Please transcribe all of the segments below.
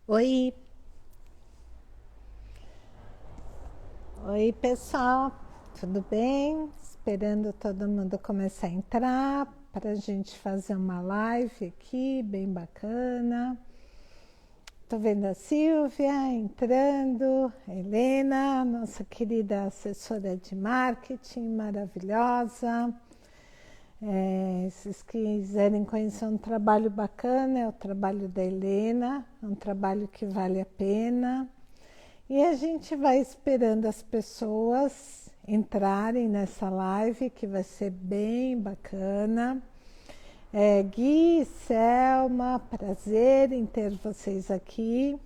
Oi, oi pessoal, tudo bem? Esperando todo mundo começar a entrar para a gente fazer uma live aqui, bem bacana. Tô vendo a Silvia entrando, a Helena, nossa querida assessora de marketing, maravilhosa. Se vocês quiserem conhecer um trabalho bacana, é o trabalho da Helena, é um trabalho que vale a pena. E a gente vai esperando as pessoas entrarem nessa live, que vai ser bem bacana. Gui, Selma, prazer em ter vocês aqui.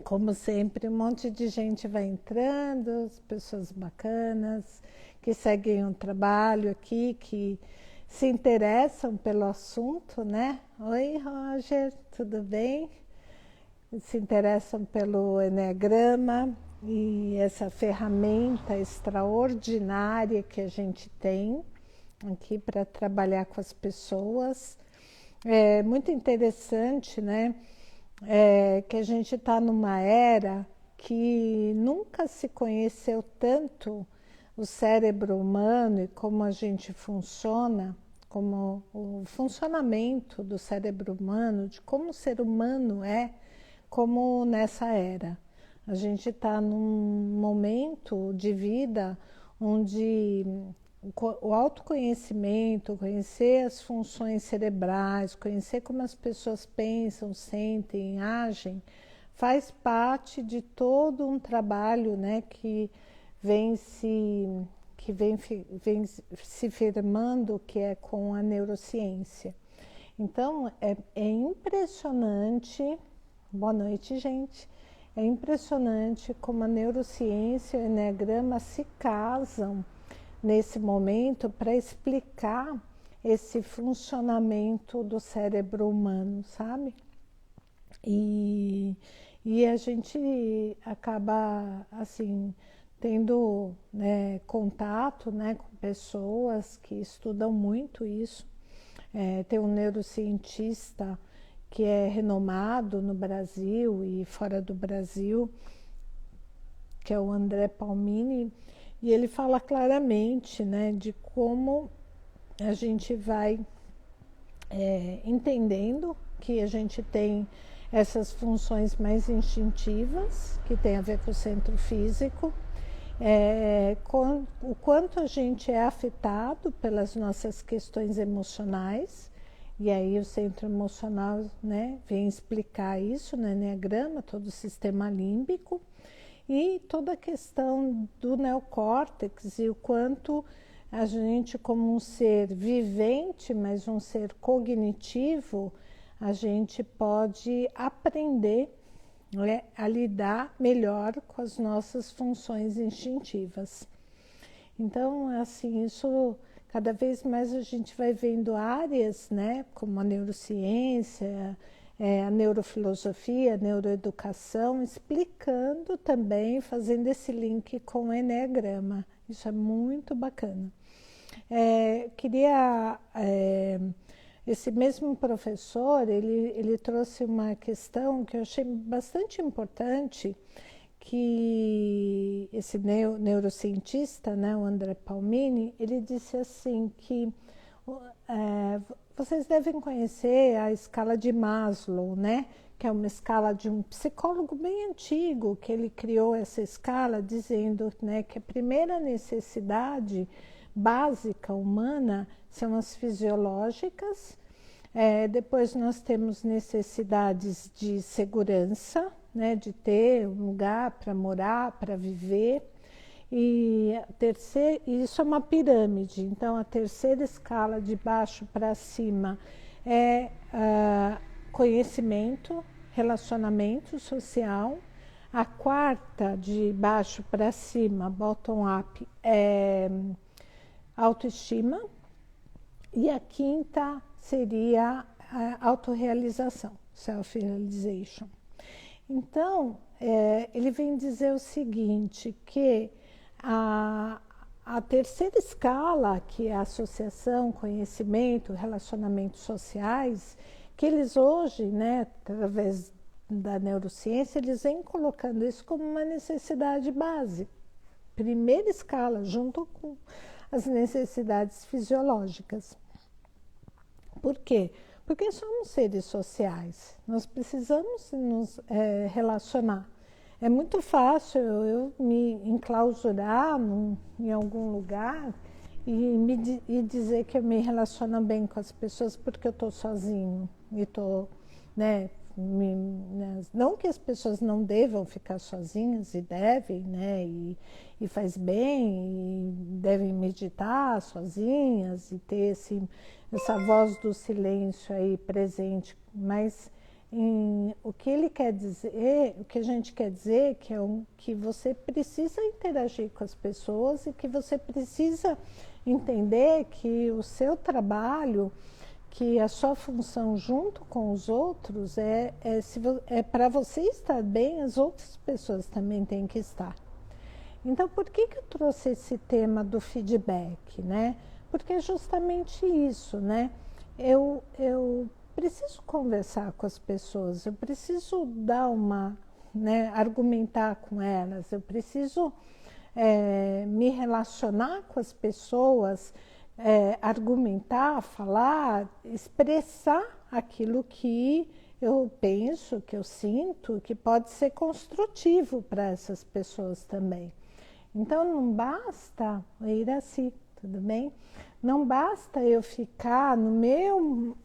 Como sempre, um monte de gente vai entrando, as pessoas bacanas, que seguem o trabalho aqui, que se interessam pelo assunto, né? Oi, Roger, tudo bem? Se interessam pelo Eneagrama e essa ferramenta extraordinária que a gente tem aqui para trabalhar com as pessoas. É muito interessante, né? Que a gente está numa era que nunca se conheceu tanto o cérebro humano e como a gente funciona, como o funcionamento do cérebro humano, de como o ser humano é, como nessa era. A gente está num momento de vida onde o autoconhecimento, conhecer as funções cerebrais, conhecer como as pessoas pensam, sentem, agem, faz parte de todo um trabalho, né, que vem vem se firmando, que é com a neurociência. Então, é impressionante. Boa noite, gente. É impressionante como a neurociência e o Eneagrama se casam nesse momento para explicar esse funcionamento do cérebro humano, sabe? E, e a gente acaba, assim, tendo, né, contato, né, com pessoas que estudam muito isso. Tem um neurocientista que é renomado no Brasil e fora do Brasil, que é o André Palmini, e ele fala claramente, né, de como a gente vai entendendo que a gente tem essas funções mais instintivas, que tem a ver com o centro físico, o quanto a gente é afetado pelas nossas questões emocionais, e aí o centro emocional, né, vem explicar isso no Eneagrama, todo o sistema límbico, e toda a questão do neocórtex e o quanto a gente, como um ser vivente, mas um ser cognitivo, a gente pode aprender, né, a lidar melhor com as nossas funções instintivas. Então, assim, isso cada vez mais a gente vai vendo áreas, né, como a neurociência, a neurofilosofia, a neuroeducação, explicando também, fazendo esse link com o Eneagrama. Isso é muito bacana. Esse mesmo professor, ele trouxe uma questão que eu achei bastante importante, que esse neurocientista, né, o André Palmini, ele disse assim que vocês devem conhecer a escala de Maslow, né, que é uma escala de um psicólogo bem antigo, que ele criou essa escala dizendo, né, que a primeira necessidade básica humana são as fisiológicas. Depois nós temos necessidades de segurança, né, de ter um lugar para morar, para viver. E isso é uma pirâmide, então a terceira escala de baixo para cima é conhecimento, relacionamento social. A quarta de baixo para cima, bottom up, é autoestima. E a quinta seria a autorrealização, self-realization. Então, ele vem dizer o seguinte, que a terceira escala, que é a associação, conhecimento, relacionamentos sociais, que eles hoje, né, através da neurociência, eles vêm colocando isso como uma necessidade base, primeira escala, junto com as necessidades fisiológicas. Por quê? Porque somos seres sociais, nós precisamos nos relacionar. É muito fácil eu me enclausurar em algum lugar e dizer que eu me relaciono bem com as pessoas porque eu estou sozinho e estou, né? Não que as pessoas não devam ficar sozinhas, e devem, né? E faz bem, e devem meditar sozinhas e ter essa voz do silêncio aí presente, mas o que ele quer dizer, o que a gente quer dizer que você precisa interagir com as pessoas e que você precisa entender que o seu trabalho, que a sua função junto com os outros é para você estar bem, as outras pessoas também têm que estar. Então, por que eu trouxe esse tema do feedback, né? Porque é justamente isso, né? Eu preciso conversar com as pessoas, eu preciso dar né, argumentar com elas, eu preciso me relacionar com as pessoas, argumentar, falar, expressar aquilo que eu penso, que eu sinto, que pode ser construtivo para essas pessoas também. Então não basta, Iraci, tudo bem? Não basta eu ficar no meu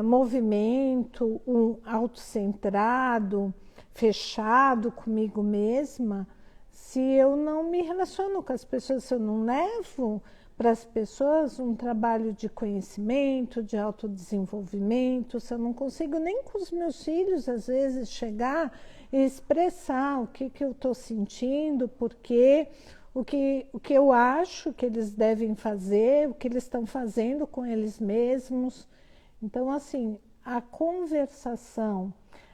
movimento autocentrado, fechado comigo mesma, se eu não me relaciono com as pessoas, se eu não levo para as pessoas um trabalho de conhecimento, de autodesenvolvimento, se eu não consigo nem com os meus filhos, às vezes, chegar e expressar o que eu estou sentindo, porque o que eu acho que eles devem fazer, o que eles estão fazendo com eles mesmos. Então, assim, a conversação,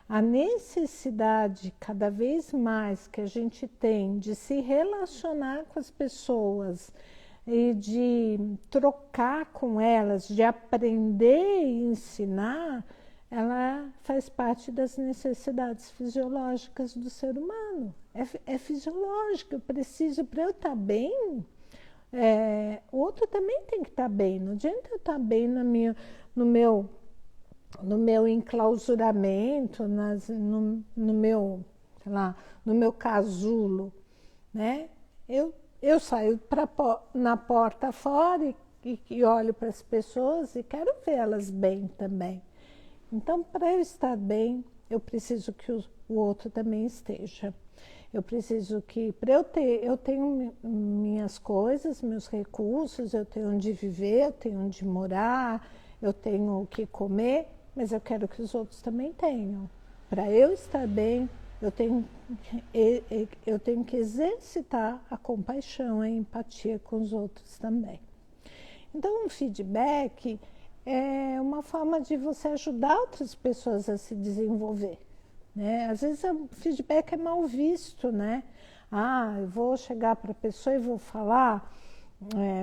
a necessidade cada vez mais que a gente tem de se relacionar com as pessoas e de trocar com elas, de aprender e ensinar, ela faz parte das necessidades fisiológicas do ser humano. É fisiológico, eu preciso, para eu estar bem, o outro também tem que estar bem. Não adianta eu estar bem no meu enclausuramento, no meu, sei lá, no meu casulo, né? Eu saio na porta fora e olho para as pessoas e quero vê-las bem também. Então, para eu estar bem, eu preciso que o outro também esteja. Eu preciso que, eu tenho minhas coisas, meus recursos, eu tenho onde viver, eu tenho onde morar, eu tenho o que comer, mas eu quero que os outros também tenham. Para eu estar bem, eu tenho que exercitar a compaixão, a empatia com os outros também. Então, o feedback é uma forma de você ajudar outras pessoas a se desenvolver, né? Às vezes o feedback é mal visto, né? Eu vou chegar para a pessoa e vou falar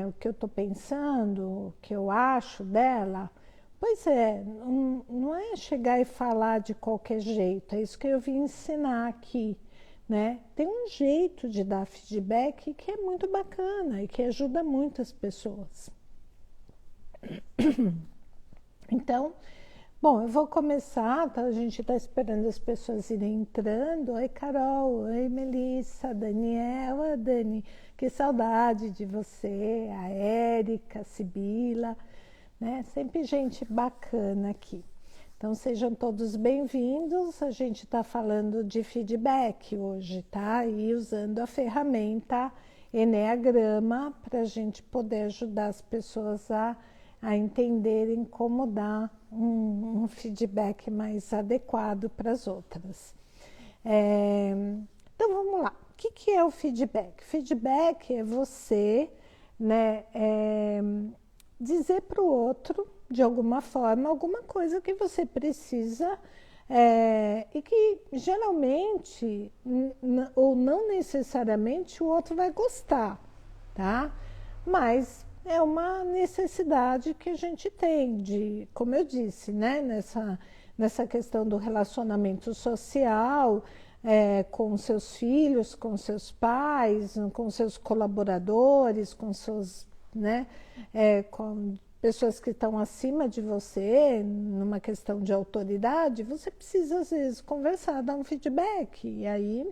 o que eu estou pensando, o que eu acho dela. Pois é, não é chegar e falar de qualquer jeito, é isso que eu vim ensinar aqui, né? Tem um jeito de dar feedback que é muito bacana e que ajuda muito as pessoas. Então, bom, eu vou começar, tá? A gente está esperando as pessoas irem entrando. Oi, Carol, oi, Melissa, Daniela, Dani, que saudade de você, a Érica, a Sibila, né? Sempre gente bacana aqui. Então, sejam todos bem-vindos. A gente está falando de feedback hoje, tá? E usando a ferramenta Eneagrama para a gente poder ajudar as pessoas a entenderem como dar um feedback mais adequado para as outras. Então, vamos lá. O que é o feedback? Feedback é você, né, dizer para o outro, de alguma forma, alguma coisa que você precisa e que geralmente, ou não necessariamente, o outro vai gostar, tá? Mas é uma necessidade que a gente tem de, como eu disse, né, nessa questão do relacionamento social, com seus filhos, com seus pais, com seus colaboradores, com seus, né, com pessoas que estão acima de você, numa questão de autoridade, você precisa, às vezes, conversar, dar um feedback. E aí,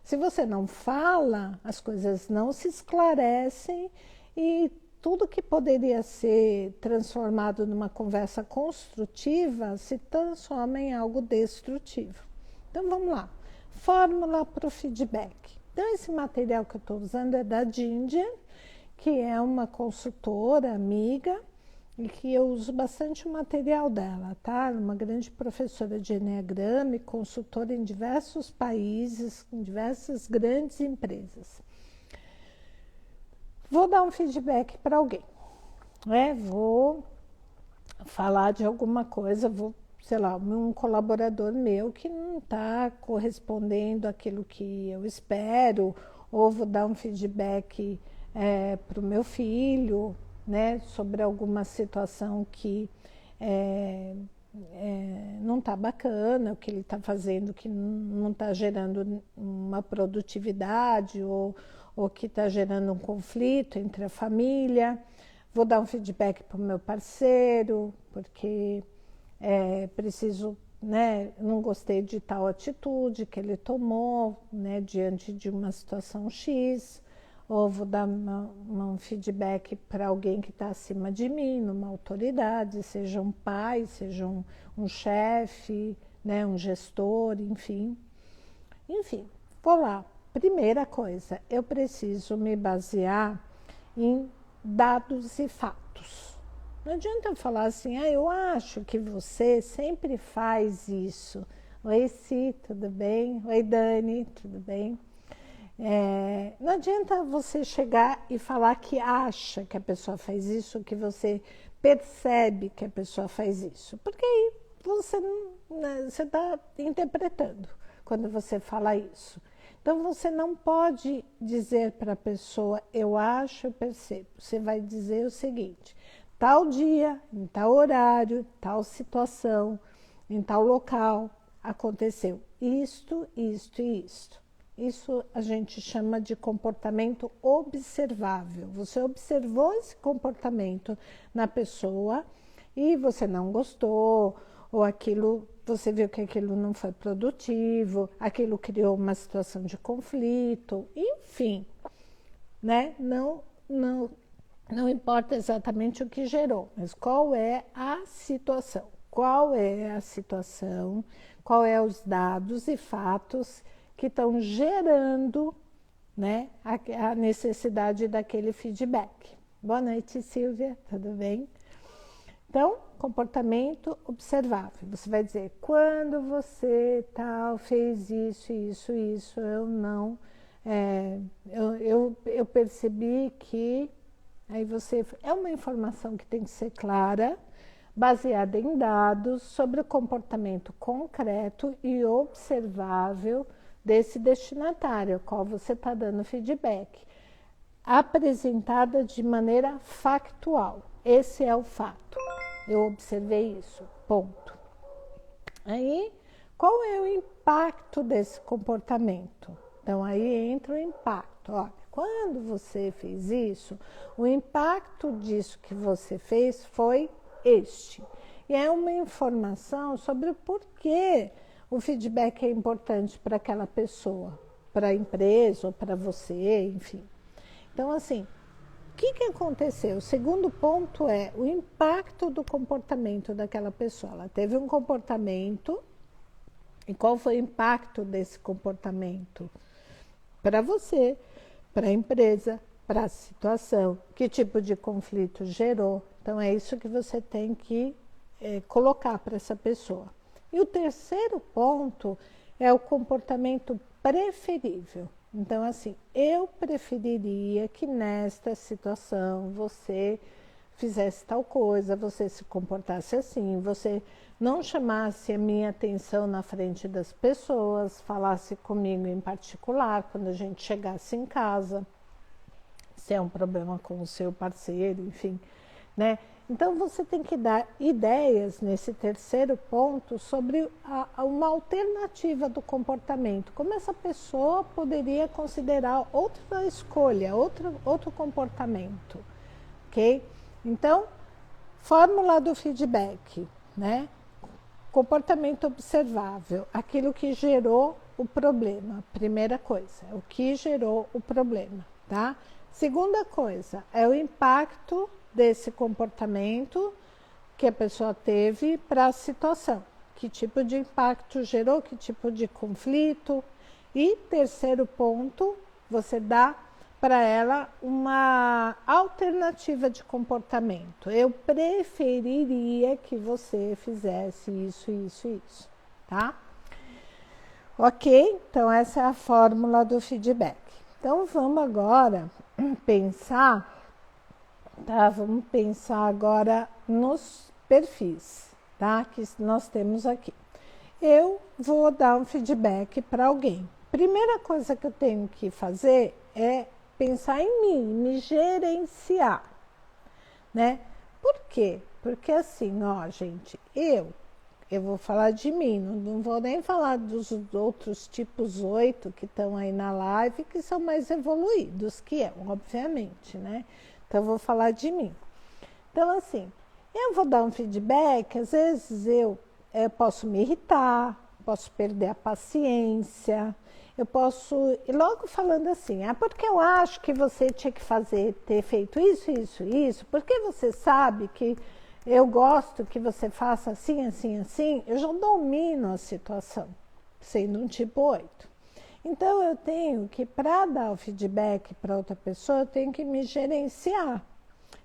se você não fala, as coisas não se esclarecem e tudo que poderia ser transformado numa conversa construtiva se transforma em algo destrutivo. Então, vamos lá. Fórmula para o feedback. Então, esse material que eu estou usando é da Ginger, que é uma consultora amiga, e que eu uso bastante o material dela, tá? Uma grande professora de Enneagrama e consultora em diversos países, em diversas grandes empresas. Vou dar um feedback para alguém, né? Vou falar de alguma coisa, sei lá, um colaborador meu que não está correspondendo àquilo que eu espero, ou vou dar um feedback para o meu filho, né, sobre alguma situação que não está bacana, o que ele está fazendo que não está gerando uma produtividade ou que está gerando um conflito entre a família. Vou dar um feedback para o meu parceiro, porque preciso, né, não gostei de tal atitude que ele tomou, né, diante de uma situação X. Ou vou dar um feedback para alguém que está acima de mim, numa autoridade, seja um pai, seja um chefe, né, um gestor, enfim. Enfim, vou lá. Primeira coisa, eu preciso me basear em dados e fatos. Não adianta eu falar assim, eu acho que você sempre faz isso. Oi, Si, tudo bem? Oi, Dani, tudo bem? Não adianta você chegar e falar que acha que a pessoa faz isso, que você percebe que a pessoa faz isso, porque aí você está interpretando quando você fala isso. Então você não pode dizer para a pessoa, eu acho, eu percebo. Você vai dizer o seguinte, tal dia, em tal horário, tal situação, em tal local, aconteceu isto, isto e isto. Isso a gente chama de comportamento observável. Você observou esse comportamento na pessoa e você não gostou, ou aquilo, você viu que aquilo não foi produtivo, aquilo criou uma situação de conflito, enfim, né? Não importa exatamente o que gerou, mas qual é a situação? Qual é a situação? Qual é os dados e fatos que estão gerando, né, a necessidade daquele feedback. Boa noite, Silvia, tudo bem? Então, comportamento observável. Você vai dizer, quando você tal fez isso, eu não, eu percebi que, aí você, é uma informação que tem que ser clara, baseada em dados sobre o comportamento concreto e observável desse destinatário, ao qual você está dando feedback, apresentada de maneira factual. Esse é o fato. Eu observei isso, ponto. Aí, qual é o impacto desse comportamento? Então, aí entra o impacto. Olha, quando você fez isso, o impacto disso que você fez foi este. E é uma informação sobre o porquê o feedback é importante para aquela pessoa, para a empresa ou para você, enfim. Então, assim, o que aconteceu? O segundo ponto é o impacto do comportamento daquela pessoa. Ela teve um comportamento, e qual foi o impacto desse comportamento? Para você, para a empresa, para a situação, que tipo de conflito gerou. Então, é isso que você tem que colocar para essa pessoa. E o terceiro ponto é o comportamento preferível. Então, assim, eu preferiria que nesta situação você fizesse tal coisa, você se comportasse assim, você não chamasse a minha atenção na frente das pessoas, falasse comigo em particular quando a gente chegasse em casa, se é um problema com o seu parceiro, enfim, né? Então, você tem que dar ideias nesse terceiro ponto sobre uma alternativa do comportamento. Como essa pessoa poderia considerar outra escolha, outro comportamento, ok? Então, fórmula do feedback, né? Comportamento observável, aquilo que gerou o problema, primeira coisa, o que gerou o problema, tá? Segunda coisa, é o impacto desse comportamento que a pessoa teve para a situação. Que tipo de impacto gerou, que tipo de conflito. E terceiro ponto, você dá para ela uma alternativa de comportamento. Eu preferiria que você fizesse isso, isso e isso, tá? Ok? Então, essa é a fórmula do feedback. Então, vamos agora pensar, tá? Vamos pensar agora nos perfis, tá? Que nós temos aqui. Eu vou dar um feedback para alguém. Primeira coisa que eu tenho que fazer é pensar em mim, me gerenciar, né? Por quê? Porque assim, ó, gente, eu vou falar de mim, não vou nem falar dos outros tipos 8 que estão aí na live, que são mais evoluídos que eu, obviamente, né? Então, eu vou falar de mim. Então, assim, eu vou dar um feedback, às vezes eu posso me irritar, posso perder a paciência, eu posso, e logo falando assim, porque eu acho que você tinha que ter feito isso, isso, isso, porque você sabe que eu gosto que você faça assim, assim, assim, eu já domino a situação, sendo um tipo 8. Então, eu tenho que, para dar o feedback para outra pessoa, eu tenho que me gerenciar.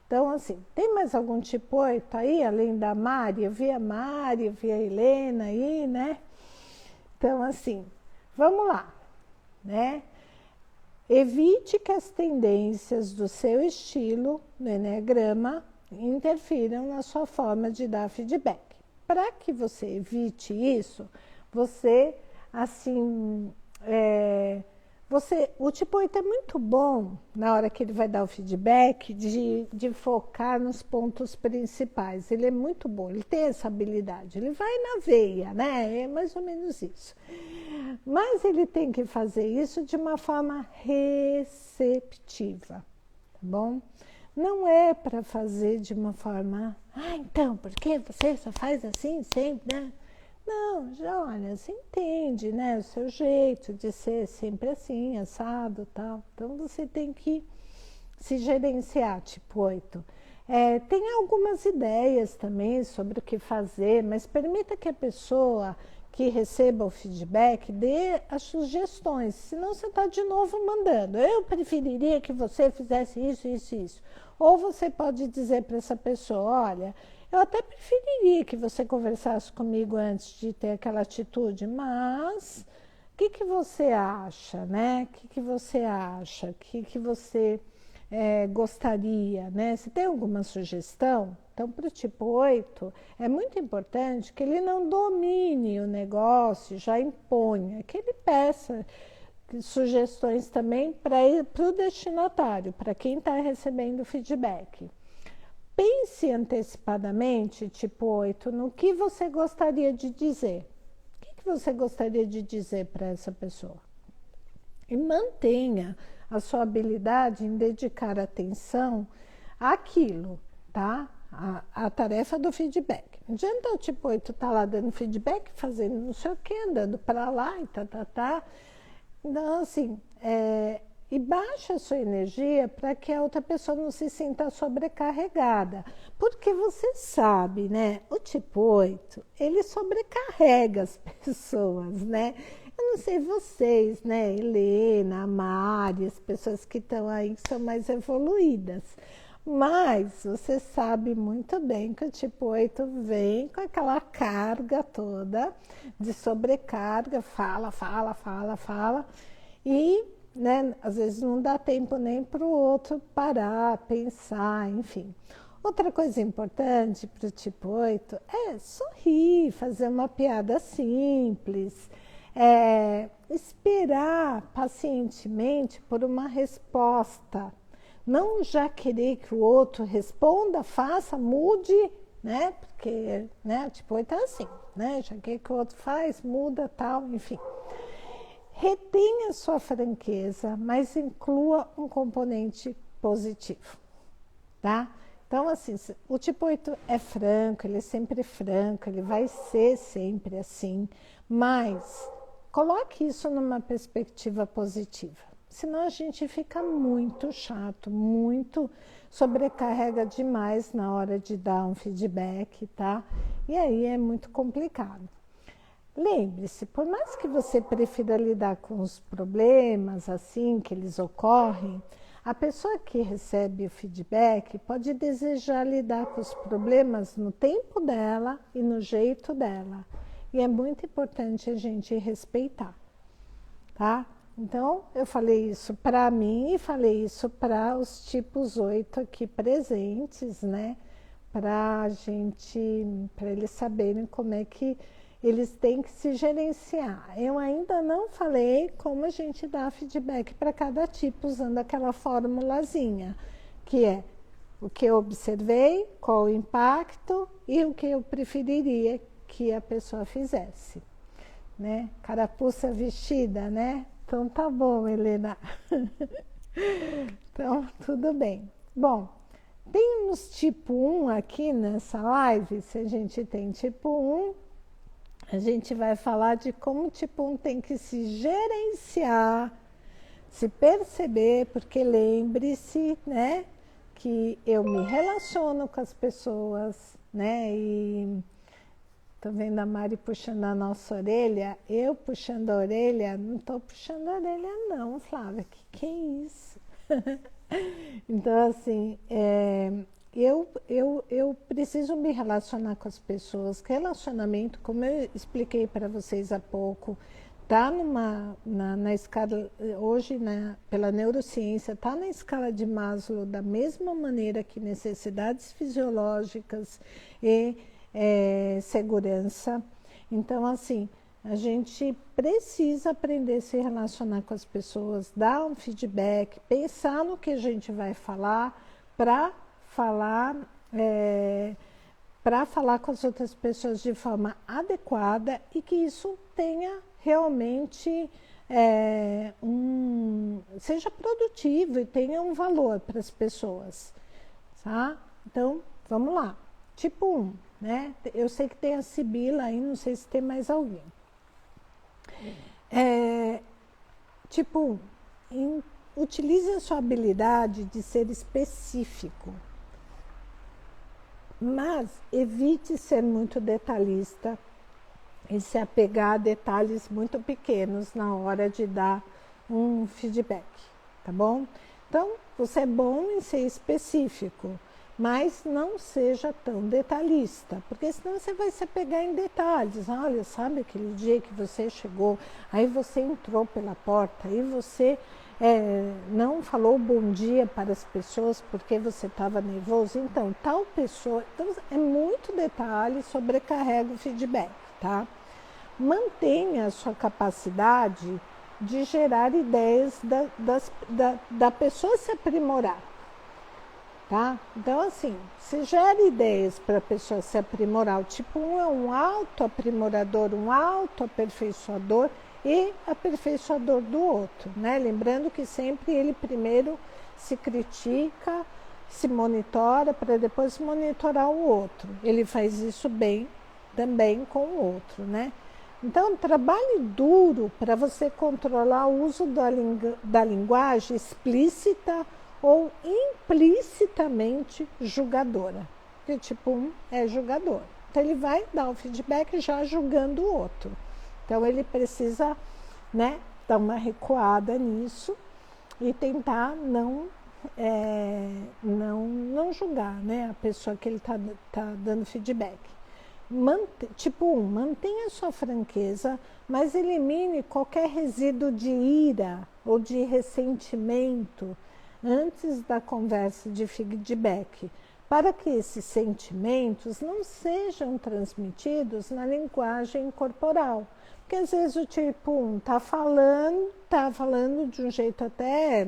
Então, assim, tem mais algum tipo 8 aí, além da Mari? Eu vi a Mari, eu vi a Helena aí, né? Então, assim, vamos lá, né? Evite que as tendências do seu estilo no Eneagrama interfiram na sua forma de dar feedback. Para que você evite isso, você, assim, o tipo 8 é muito bom, na hora que ele vai dar o feedback, de focar nos pontos principais. Ele é muito bom, ele tem essa habilidade. Ele vai na veia, né? É mais ou menos isso. Mas ele tem que fazer isso de uma forma receptiva, tá bom? Não é para fazer de uma forma, então, por que você só faz assim sempre, né? Não, já olha, você entende, né? O seu jeito de ser sempre assim, assado, tal. Então, você tem que se gerenciar, tipo 8. Tem algumas ideias também sobre o que fazer, mas permita que a pessoa que receba o feedback dê as sugestões, senão você está de novo mandando. Eu preferiria que você fizesse isso, isso, isso. Ou você pode dizer para essa pessoa, olha, eu até preferiria que você conversasse comigo antes de ter aquela atitude, mas o que você acha, né? O que você acha? O que você gostaria, né? Se tem alguma sugestão, então para o tipo 8 é muito importante que ele não domine o negócio, já imponha, que ele peça sugestões também para o destinatário, para quem está recebendo o feedback. Pense antecipadamente, tipo 8, no que você gostaria de dizer. O que você gostaria de dizer para essa pessoa? E mantenha a sua habilidade em dedicar atenção àquilo, tá? A tarefa do feedback. Não adianta o tipo 8 estar lá dando feedback, fazendo não sei o que, andando para lá e tá. Então, assim, e baixa a sua energia para que a outra pessoa não se sinta sobrecarregada. Porque você sabe, né? O tipo 8, ele sobrecarrega as pessoas, né? Eu não sei vocês, né? Helena, a Mari, as pessoas que estão aí, que são mais evoluídas. Mas você sabe muito bem que o tipo 8 vem com aquela carga toda de sobrecarga, fala. E, né, às vezes não dá tempo nem para o outro parar, pensar, enfim. Outra coisa importante para o tipo 8 é sorrir, fazer uma piada simples, esperar pacientemente por uma resposta. Não já querer que o outro responda, faça, mude, né? Porque, né, tipo 8 é assim, né? Já quer que o outro faz, muda, tal, enfim. Retenha sua franqueza, mas inclua um componente positivo, tá? Então, assim, o tipo 8 é franco, ele é sempre franco, ele vai ser sempre assim, mas coloque isso numa perspectiva positiva. Senão a gente fica muito chato, muito sobrecarrega demais na hora de dar um feedback, tá? E aí é muito complicado. Lembre-se, por mais que você prefira lidar com os problemas assim que eles ocorrem, a pessoa que recebe o feedback pode desejar lidar com os problemas no tempo dela e no jeito dela. E é muito importante a gente respeitar, tá? Então, eu falei isso para mim e falei isso para os tipos 8 aqui presentes, né? Para eles saberem como é que eles têm que se gerenciar. Eu ainda não falei como a gente dá feedback para cada tipo usando aquela formulazinha, que é o que eu observei, qual o impacto e o que eu preferiria que a pessoa fizesse, né? Carapuça vestida, né? Então tá bom, Helena. Então, tudo bem. Bom, temos tipo 1 aqui nessa live. Se a gente tem tipo 1, a gente vai falar de como o tipo 1 tem que se gerenciar, se perceber, porque lembre-se, né, que eu me relaciono com as pessoas, né, e tô vendo a Mari puxando a nossa orelha, eu puxando a orelha, não tô puxando a orelha não, Flávia, que é isso? Então, assim, eu preciso me relacionar com as pessoas. Relacionamento, como eu expliquei para vocês há pouco, está na escala, hoje, né, pela neurociência, está na escala de Maslow da mesma maneira que necessidades fisiológicas e segurança. Então, assim, a gente precisa aprender a se relacionar com as pessoas, dar um feedback, pensar no que a gente vai falar para falar, com as outras pessoas de forma adequada e que isso tenha realmente seja produtivo e tenha um valor para as pessoas, tá? Então, vamos lá. Tipo 1, né? Eu sei que tem a Sibila aí, não sei se tem mais alguém. Tipo 1, utilize a sua habilidade de ser específico, mas evite ser muito detalhista e se apegar a detalhes muito pequenos na hora de dar um feedback, tá bom? Então, você é bom em ser específico, mas não seja tão detalhista, porque senão você vai se apegar em detalhes. Olha, sabe aquele dia que você chegou, aí você entrou pela porta, aí você não falou bom dia para as pessoas porque você estava nervoso. Então, tal pessoa... Então, é muito detalhe, sobrecarrega o feedback, tá? Mantenha a sua capacidade de gerar ideias da pessoa se aprimorar. Tá? Então, assim, se gera ideias para a pessoa se aprimorar. O tipo 1 é um autoaprimorador, um autoaperfeiçoador e aperfeiçoador do outro, né? Lembrando que sempre ele primeiro se critica, se monitora para depois monitorar o outro. Ele faz isso bem também com o outro, né? Então, trabalhe duro para você controlar o uso da linguagem explícita ou implicitamente julgadora. Porque o tipo 1 é julgador. Então, ele vai dar o feedback já julgando o outro. Então, ele precisa, né, dar uma recuada nisso e tentar não julgar, né, a pessoa que ele está dando feedback. Tipo 1, mantenha sua franqueza, mas elimine qualquer resíduo de ira ou de ressentimento antes da conversa de feedback, para que esses sentimentos não sejam transmitidos na linguagem corporal. Porque às vezes o tipo 1 tá falando de um jeito até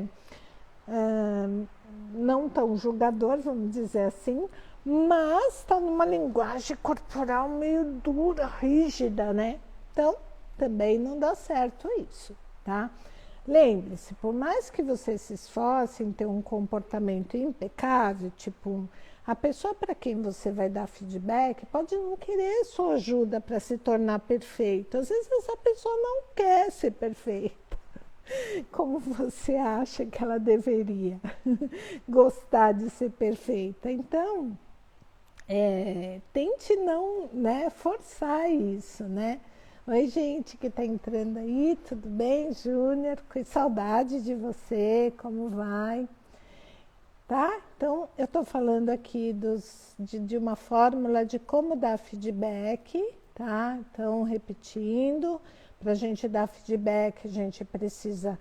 não tão julgador, vamos dizer assim, mas está numa linguagem corporal meio dura, rígida, né? Então, também não dá certo isso, tá? Lembre-se, por mais que você se esforce em ter um comportamento impecável, tipo, a pessoa para quem você vai dar feedback pode não querer sua ajuda para se tornar perfeito. Às vezes essa pessoa não quer ser perfeita, como você acha que ela deveria gostar de ser perfeita. Então, tente não, né, forçar isso, né? Oi, gente que está entrando aí, tudo bem, Júnior? Com saudade de você, como vai? Tá? Então, eu estou falando aqui de uma fórmula de como dar feedback, tá? Então, repetindo, para a gente dar feedback, a gente precisa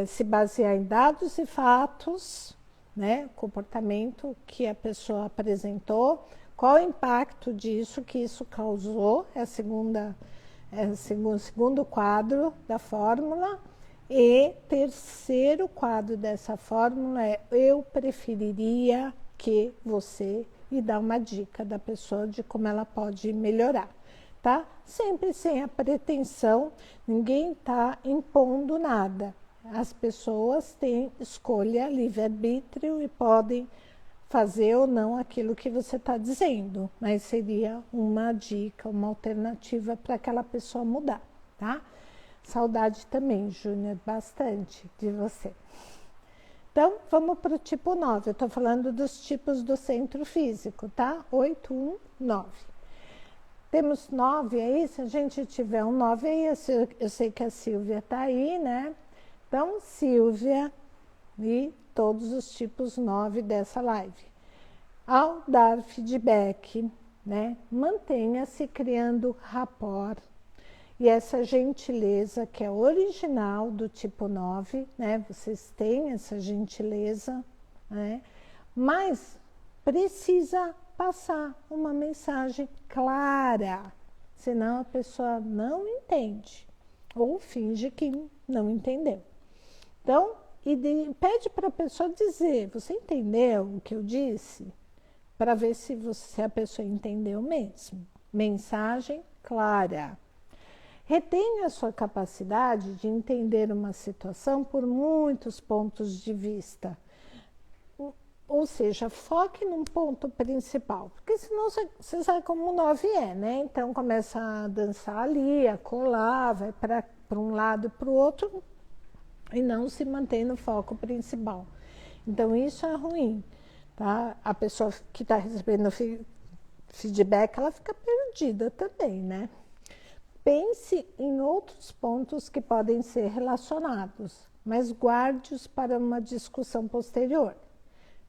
se basear em dados e fatos, né? Comportamento que a pessoa apresentou, qual o impacto disso que isso causou, é o segundo quadro da fórmula. E terceiro quadro dessa fórmula é eu preferiria que você, e dar uma dica da pessoa de como ela pode melhorar, tá? Sempre sem a pretensão, ninguém está impondo nada. As pessoas têm escolha, livre-arbítrio e podem fazer ou não aquilo que você está dizendo, mas seria uma dica, uma alternativa para aquela pessoa mudar, tá? Saudade também, Júnior, bastante de você. Então, vamos para o tipo 9. Eu estou falando dos tipos do centro físico, tá? 8, 1, 9. Temos 9 aí, se a gente tiver um 9 aí, eu sei que a Silvia está aí, né? Então, Silvia e todos os tipos 9 dessa live. Ao dar feedback, né, mantenha-se criando rapport. E essa gentileza que é original do tipo 9, né? Vocês têm essa gentileza, né? Mas precisa passar uma mensagem clara, senão a pessoa não entende ou finge que não entendeu. Então, pede para a pessoa dizer, você entendeu o que eu disse? Para ver se a pessoa entendeu mesmo. Mensagem clara. Retenha a sua capacidade de entender uma situação por muitos pontos de vista. Ou seja, foque num ponto principal, porque senão você sabe como o 9 é, né? Então começa a dançar ali, a colar, vai para um lado e para o outro e não se mantém no foco principal. Então isso é ruim, tá? A pessoa que está recebendo feedback, ela fica perdida também, né? Pense em outros pontos que podem ser relacionados, mas guarde-os para uma discussão posterior.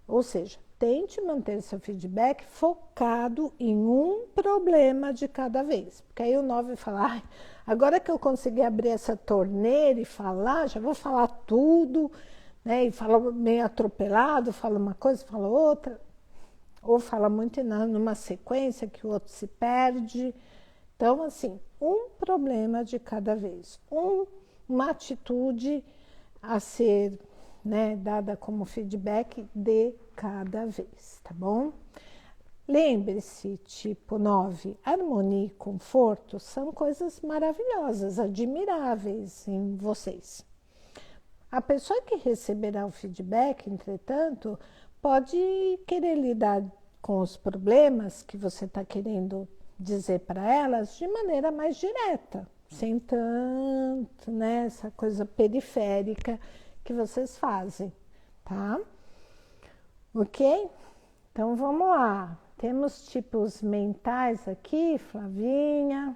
Ou seja, tente manter seu feedback focado em um problema de cada vez. Porque aí o 9 fala, agora que eu consegui abrir essa torneira e falar, já vou falar tudo, né? E fala meio atropelado, fala uma coisa, fala outra. Ou fala muito numa sequência que o outro se perde. Então, assim, um problema de cada vez, uma atitude a ser, né, dada como feedback de cada vez, tá bom? Lembre-se, tipo 9, harmonia e conforto são coisas maravilhosas, admiráveis em vocês. A pessoa que receberá o feedback, entretanto, pode querer lidar com os problemas que você está querendo dizer para elas de maneira mais direta, sem tanto, né, essa coisa periférica que vocês fazem, tá? Ok? Então vamos lá. Temos tipos mentais aqui, Flavinha.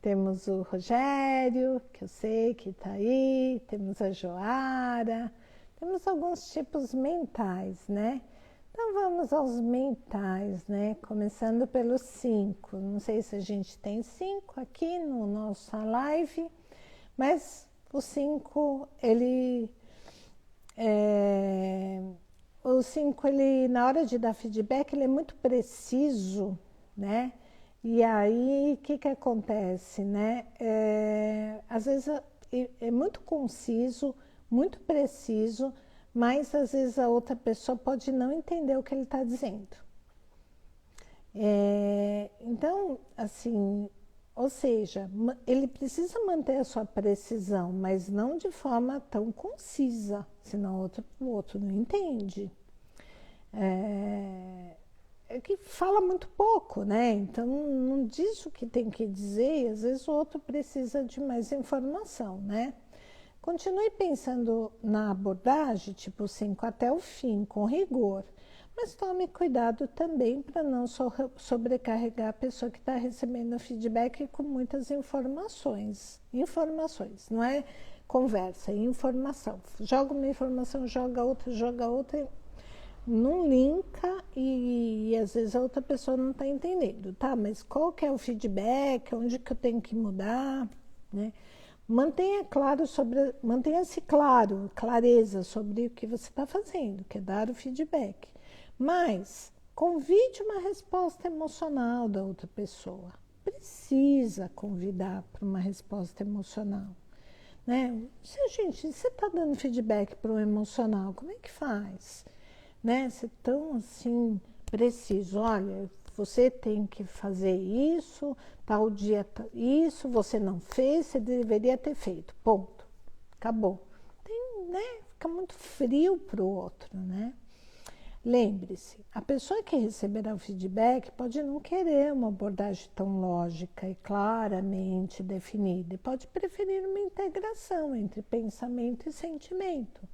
Temos o Rogério, que eu sei que está aí. Temos a Joara. Temos alguns tipos mentais, né? Então vamos aos mentais, né? Começando pelos 5. Não sei se a gente tem 5 aqui no nossa live, mas o 5, o 5, na hora de dar feedback, ele é muito preciso, né? E aí, o que acontece, né? Às vezes é muito conciso, muito preciso, mas às vezes a outra pessoa pode não entender o que ele está dizendo. Então, assim, ou seja, ele precisa manter a sua precisão, mas não de forma tão concisa, senão o outro não entende. É que fala muito pouco, né? Então não diz o que tem que dizer e às vezes o outro precisa de mais informação, né? Continue pensando na abordagem, tipo 5 até o fim, com rigor. Mas tome cuidado também para não sobrecarregar a pessoa que está recebendo feedback com muitas informações. Informações, não é conversa, é informação. Joga uma informação, joga outra, não linka e às vezes a outra pessoa não está entendendo, tá? Mas qual que é o feedback, onde que eu tenho que mudar, né? Mantenha-se claro, clareza sobre o que você está fazendo, que é dar o feedback. Mas convide uma resposta emocional da outra pessoa. Precisa convidar para uma resposta emocional, né? Se você está dando feedback para o emocional, como é que faz? Né? Ser tão assim preciso, olha, você tem que fazer isso, tal dia isso, você não fez, você deveria ter feito, ponto, acabou. Né? Fica muito frio para o outro, né? Lembre-se, a pessoa que receberá o feedback pode não querer uma abordagem tão lógica e claramente definida, e pode preferir uma integração entre pensamento e sentimento,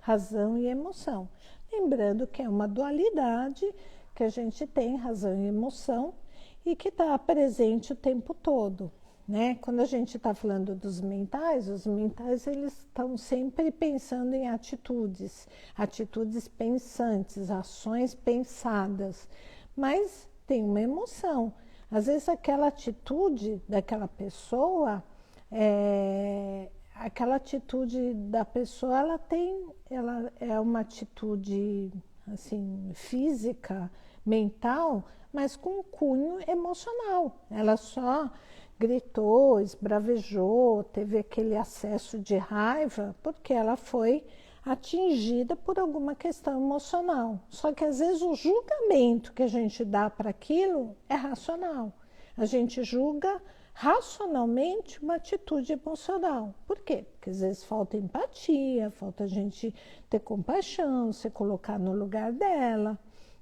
razão e emoção. Lembrando que é uma dualidade que a gente tem, razão e emoção, e que está presente o tempo todo, né? Quando a gente está falando dos mentais, os mentais eles estão sempre pensando em atitudes pensantes, ações pensadas, mas tem uma emoção. Às vezes aquela atitude daquela pessoa aquela atitude da pessoa, ela é uma atitude assim física, mental, mas com cunho emocional. Ela só gritou, esbravejou, teve aquele acesso de raiva porque ela foi atingida por alguma questão emocional. Só que às vezes o julgamento que a gente dá para aquilo é racional. A gente julga racionalmente uma atitude emocional. Por quê? Porque às vezes falta empatia, falta a gente ter compaixão, se colocar no lugar dela,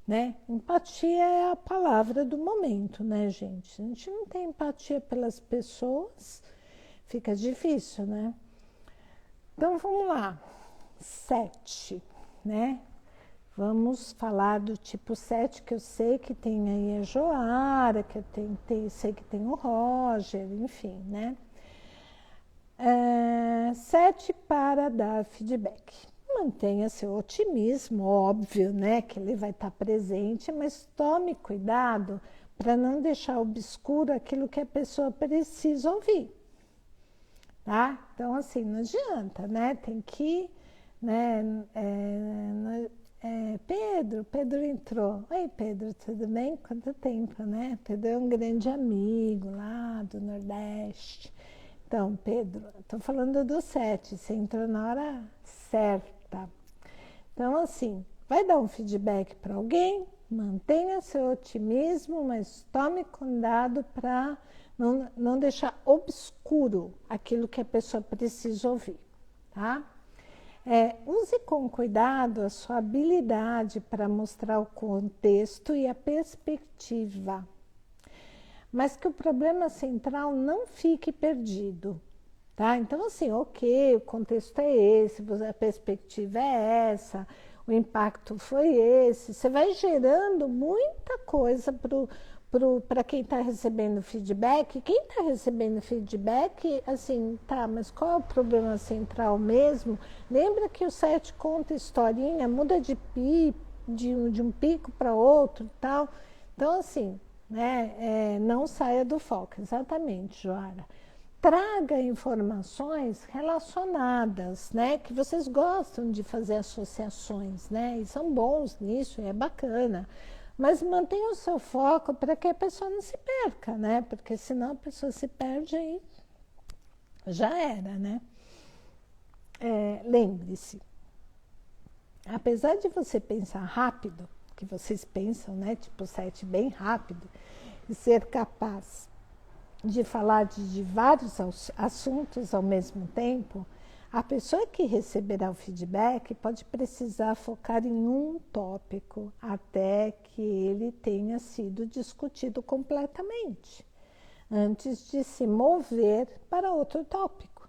né? Empatia é a palavra do momento, né, gente? Se a gente não tem empatia pelas pessoas, fica difícil, né? Então, vamos lá. 7, né? Vamos falar do tipo 7, que eu sei que tem aí a Joara, que eu sei que tem o Roger, enfim, né? 7 para dar feedback. Mantenha seu otimismo, óbvio, né? Que ele vai estar presente, mas tome cuidado para não deixar obscuro aquilo que a pessoa precisa ouvir, tá? Então, assim, não adianta, né? Tem que, né? Pedro entrou. Oi, Pedro, tudo bem? Quanto tempo, né? Pedro é um grande amigo lá do Nordeste. Então, Pedro, estou falando do 7, você entrou na hora certa. Então, assim, vai dar um feedback para alguém, mantenha seu otimismo, mas tome cuidado para não deixar obscuro aquilo que a pessoa precisa ouvir, tá? Use com cuidado a sua habilidade para mostrar o contexto e a perspectiva, mas que o problema central não fique perdido, tá? Então, assim, ok, o contexto é esse, a perspectiva é essa, o impacto foi esse, você vai gerando muita coisa para quem está recebendo feedback. Quem está recebendo feedback, assim, tá, mas qual é o problema central mesmo? Lembra que o 7 conta historinha, muda de um pico para outro e tal. Então, assim, né, não saia do foco, exatamente, Joara. Traga informações relacionadas, né, que vocês gostam de fazer associações, né, e são bons nisso, é bacana. Mas mantenha o seu foco para que a pessoa não se perca, né? Porque senão a pessoa se perde aí, já era, né? lembre-se, apesar de você pensar rápido, que vocês pensam, né, tipo 7 bem rápido, e ser capaz de falar de vários assuntos ao mesmo tempo, a pessoa que receberá o feedback pode precisar focar em um tópico até que ele tenha sido discutido completamente, antes de se mover para outro tópico.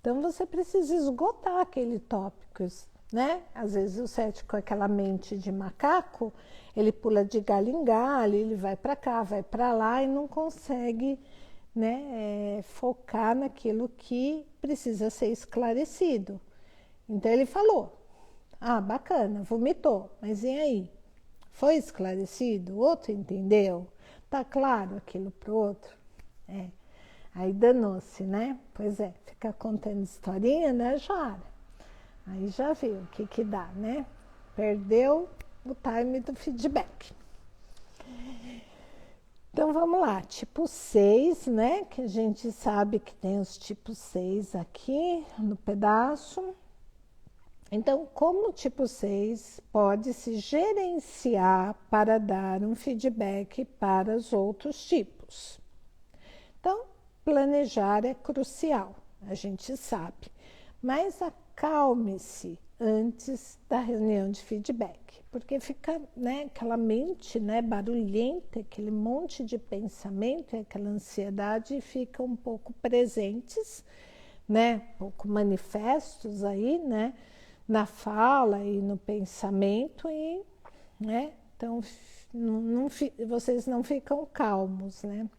Então você precisa esgotar aquele tópico, né? Às vezes o 7 com aquela mente de macaco, ele pula de galho em galho, ele vai para cá, vai para lá e não consegue, né, focar naquilo que precisa ser esclarecido. Então ele falou, bacana, vomitou, mas e aí? Foi esclarecido? O outro entendeu? Tá claro aquilo pro outro? Aí danou-se, né? Pois é, fica contando historinha, né, Jara? Aí já viu o que dá, né? Perdeu o time do feedback. Então vamos lá, tipo 6, né? Que a gente sabe que tem os tipos 6 aqui no pedaço. Então, como o tipo 6 pode se gerenciar para dar um feedback para os outros tipos? Então, planejar é crucial, a gente sabe. Mas acalme-se antes da reunião de feedback, porque fica, né, aquela mente, né, barulhenta, aquele monte de pensamento, aquela ansiedade fica um pouco presentes, né, um pouco manifestos aí, né, na fala e no pensamento e, né, então vocês não ficam calmos, né.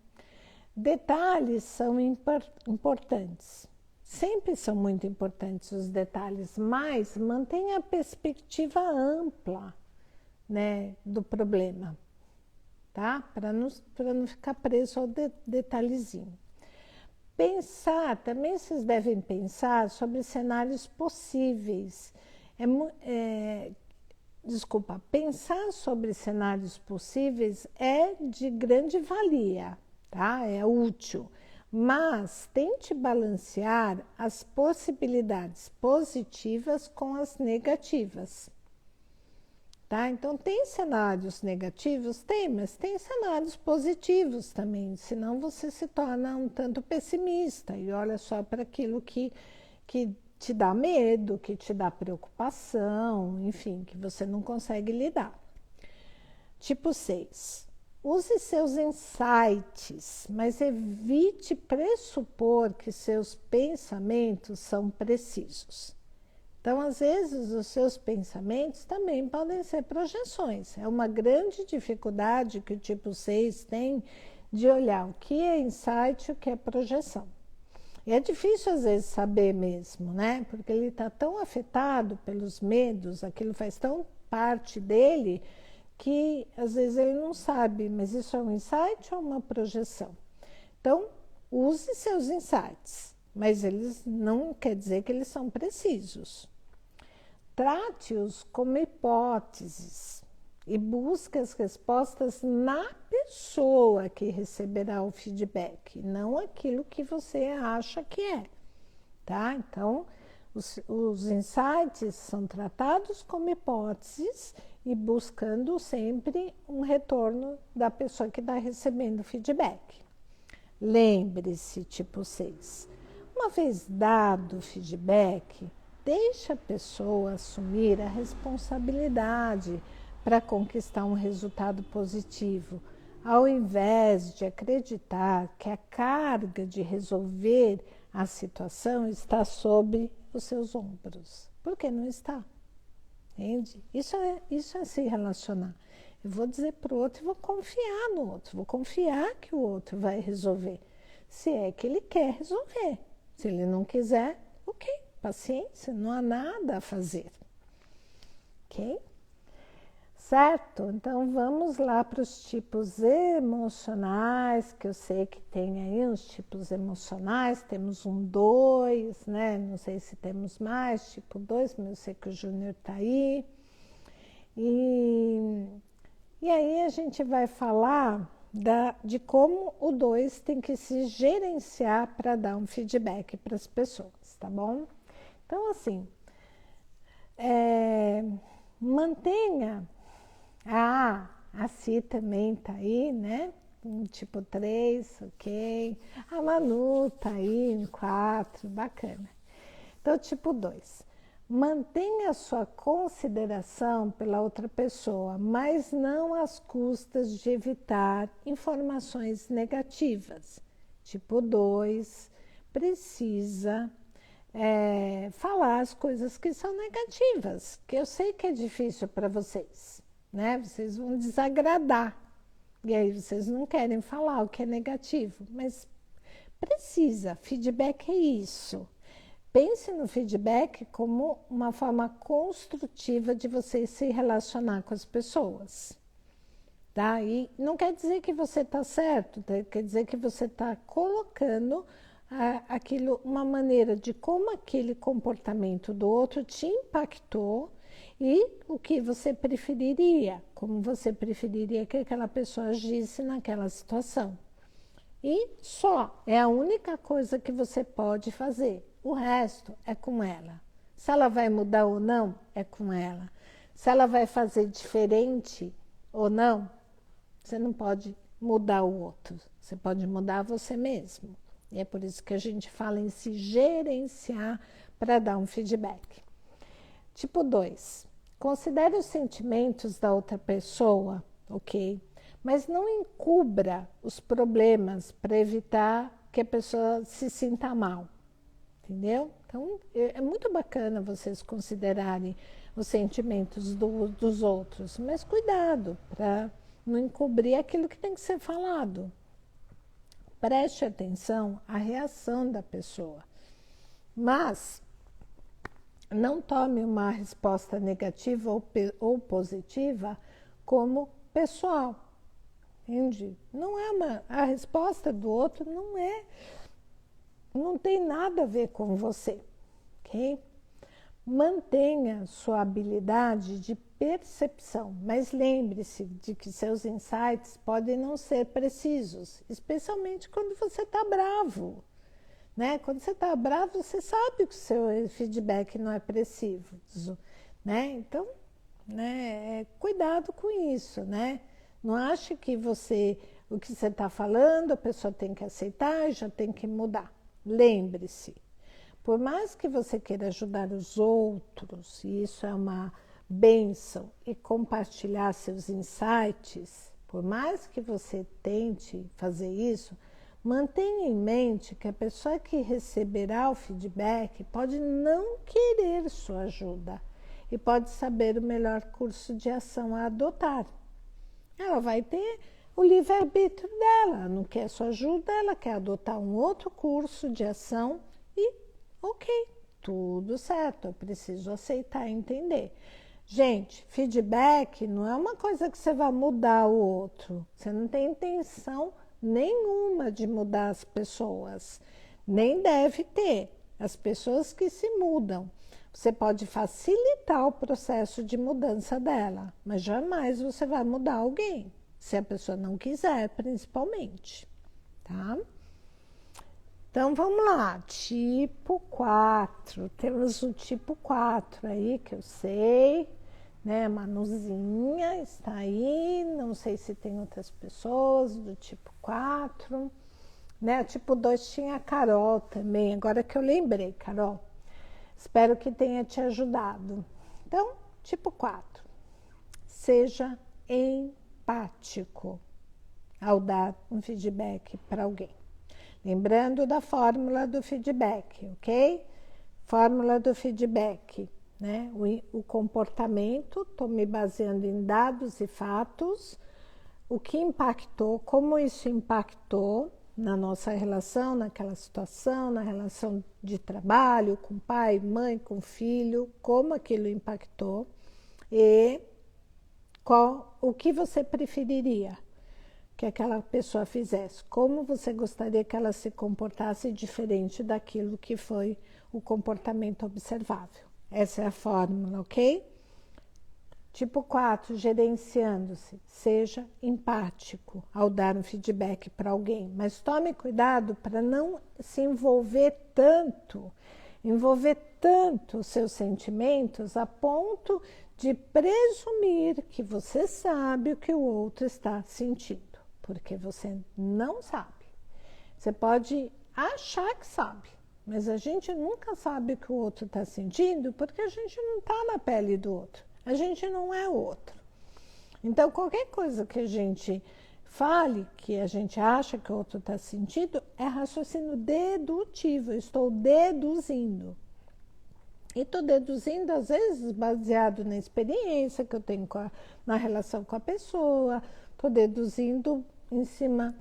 Detalhes são importantes. Sempre são muito importantes os detalhes, mas mantenha a perspectiva ampla, né, do problema, tá? Para não ficar preso ao detalhezinho. Pensar, também vocês devem pensar sobre cenários possíveis. Pensar sobre cenários possíveis é de grande valia, tá? É útil. Mas tente balancear as possibilidades positivas com as negativas. Tá? Então, tem cenários negativos? Tem, mas tem cenários positivos também, senão você se torna um tanto pessimista e olha só para aquilo que te dá medo, que te dá preocupação, enfim, que você não consegue lidar. Tipo 6. Use seus insights, mas evite pressupor que seus pensamentos são precisos. Então, às vezes, os seus pensamentos também podem ser projeções. É uma grande dificuldade que o tipo 6 tem de olhar o que é insight e o que é projeção. E é difícil, às vezes, saber mesmo, né? Porque ele está tão afetado pelos medos, aquilo faz tão parte dele, que às vezes ele não sabe, mas isso é um insight ou uma projeção? Então, use seus insights, mas eles não quer dizer que eles são precisos. Trate-os como hipóteses e busque as respostas na pessoa que receberá o feedback, não aquilo que você acha que é, tá? Então, os insights são tratados como hipóteses e buscando sempre um retorno da pessoa que está recebendo o feedback. Lembre-se, tipo 6, uma vez dado o feedback, deixe a pessoa assumir a responsabilidade para conquistar um resultado positivo, ao invés de acreditar que a carga de resolver a situação está sobre os seus ombros, porque não está. Entende? Isso é se relacionar. Eu vou dizer para o outro e vou confiar no outro, vou confiar que o outro vai resolver, se é que ele quer resolver. Se ele não quiser, ok, paciência, não há nada a fazer. Ok? Certo? Então vamos lá para os tipos emocionais, que eu sei que tem aí os tipos emocionais, temos 1, 2, né? Não sei se temos mais, tipo 2, mas eu sei que o Júnior está aí. E aí a gente vai falar de como o 2 tem que se gerenciar para dar um feedback para as pessoas, tá bom? Então, assim, mantenha. A Si também tá aí, né? Tipo 3, ok. A Manu tá aí em 4, bacana. Então, tipo 2. Mantenha a sua consideração pela outra pessoa, mas não às custas de evitar informações negativas. Tipo 2, precisa falar as coisas que são negativas, que eu sei que é difícil para vocês, né? Vocês vão desagradar. E aí vocês não querem falar o que é negativo, mas precisa. Feedback é isso. Pense no feedback como uma forma construtiva de você se relacionar com as pessoas. Tá? E não quer dizer que você está certo, tá? Quer dizer que você está colocando aquilo, uma maneira de como aquele comportamento do outro te impactou e o que você preferiria, como você preferiria que aquela pessoa agisse naquela situação. E só, é a única coisa que você pode fazer. O resto é com ela. Se ela vai mudar ou não, é com ela. Se ela vai fazer diferente ou não, você não pode mudar o outro. Você pode mudar você mesmo. E é por isso que a gente fala em se gerenciar para dar um feedback. Tipo 2. Considere os sentimentos da outra pessoa, ok? Mas não encubra os problemas para evitar que a pessoa se sinta mal, entendeu? Então, é muito bacana vocês considerarem os sentimentos dos outros, mas cuidado para não encobrir aquilo que tem que ser falado. Preste atenção à reação da pessoa, mas não tome uma resposta negativa ou positiva como pessoal. Entende? Não é a resposta do outro não tem nada a ver com você, ok? Mantenha sua habilidade de percepção, mas lembre-se de que seus insights podem não ser precisos, especialmente quando você está bravo, né? Quando você está bravo, você sabe que o seu feedback não é preciso, né? Então, né, cuidado com isso, né? Não ache que o que você está falando, a pessoa tem que aceitar e já tem que mudar. Lembre-se, por mais que você queira ajudar os outros, e isso é uma bênção, e compartilhar seus insights, por mais que você tente fazer isso, mantenha em mente que a pessoa que receberá o feedback pode não querer sua ajuda e pode saber o melhor curso de ação a adotar. Ela vai ter o livre-arbítrio dela, não quer sua ajuda, ela quer adotar um outro curso de ação e ok, tudo certo, eu preciso aceitar e entender. Gente, feedback não é uma coisa que você vai mudar o outro, você não tem intenção nenhuma de mudar as pessoas, nem deve ter. As pessoas que se mudam, você pode facilitar o processo de mudança dela, mas jamais você vai mudar alguém, se a pessoa não quiser, principalmente, tá? Então, vamos lá, tipo 4, temos o tipo 4 aí, que eu sei, né, Manuzinha está aí, não sei se tem outras pessoas do tipo 4, né, o tipo 2 tinha a Carol também, agora que eu lembrei, Carol. Espero que tenha te ajudado. Então, tipo 4. Seja empático ao dar um feedback para alguém. Lembrando da fórmula do feedback, ok? Fórmula do feedback, né? O comportamento, estou me baseando em dados e fatos, o que impactou, como isso impactou na nossa relação, naquela situação, na relação de trabalho, com pai, mãe, com filho, como aquilo impactou e o que você preferiria que aquela pessoa fizesse, como você gostaria que ela se comportasse diferente daquilo que foi o comportamento observável. Essa é a fórmula, ok? Tipo 4, gerenciando-se. Seja empático ao dar um feedback para alguém, mas tome cuidado para não se envolver tanto envolver tanto os seus sentimentos a ponto de presumir que você sabe o que o outro está sentindo, porque você não sabe. Você pode achar que sabe, mas a gente nunca sabe o que o outro está sentindo porque a gente não está na pele do outro, a gente não é o outro. Então, qualquer coisa que a gente fale, que a gente acha que o outro está sentindo, é raciocínio dedutivo, eu estou deduzindo. E estou deduzindo, às vezes, baseado na experiência que eu tenho na relação com a pessoa, estou deduzindo em cima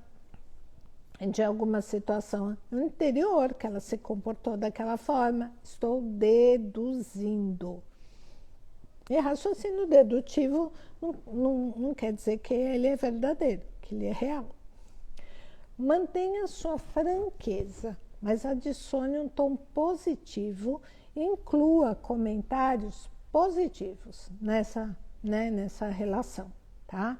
de alguma situação anterior, que ela se comportou daquela forma, estou deduzindo. E raciocínio dedutivo não quer dizer que ele é verdadeiro, que ele é real. Mantenha sua franqueza, mas adicione um tom positivo e inclua comentários positivos nessa relação, tá?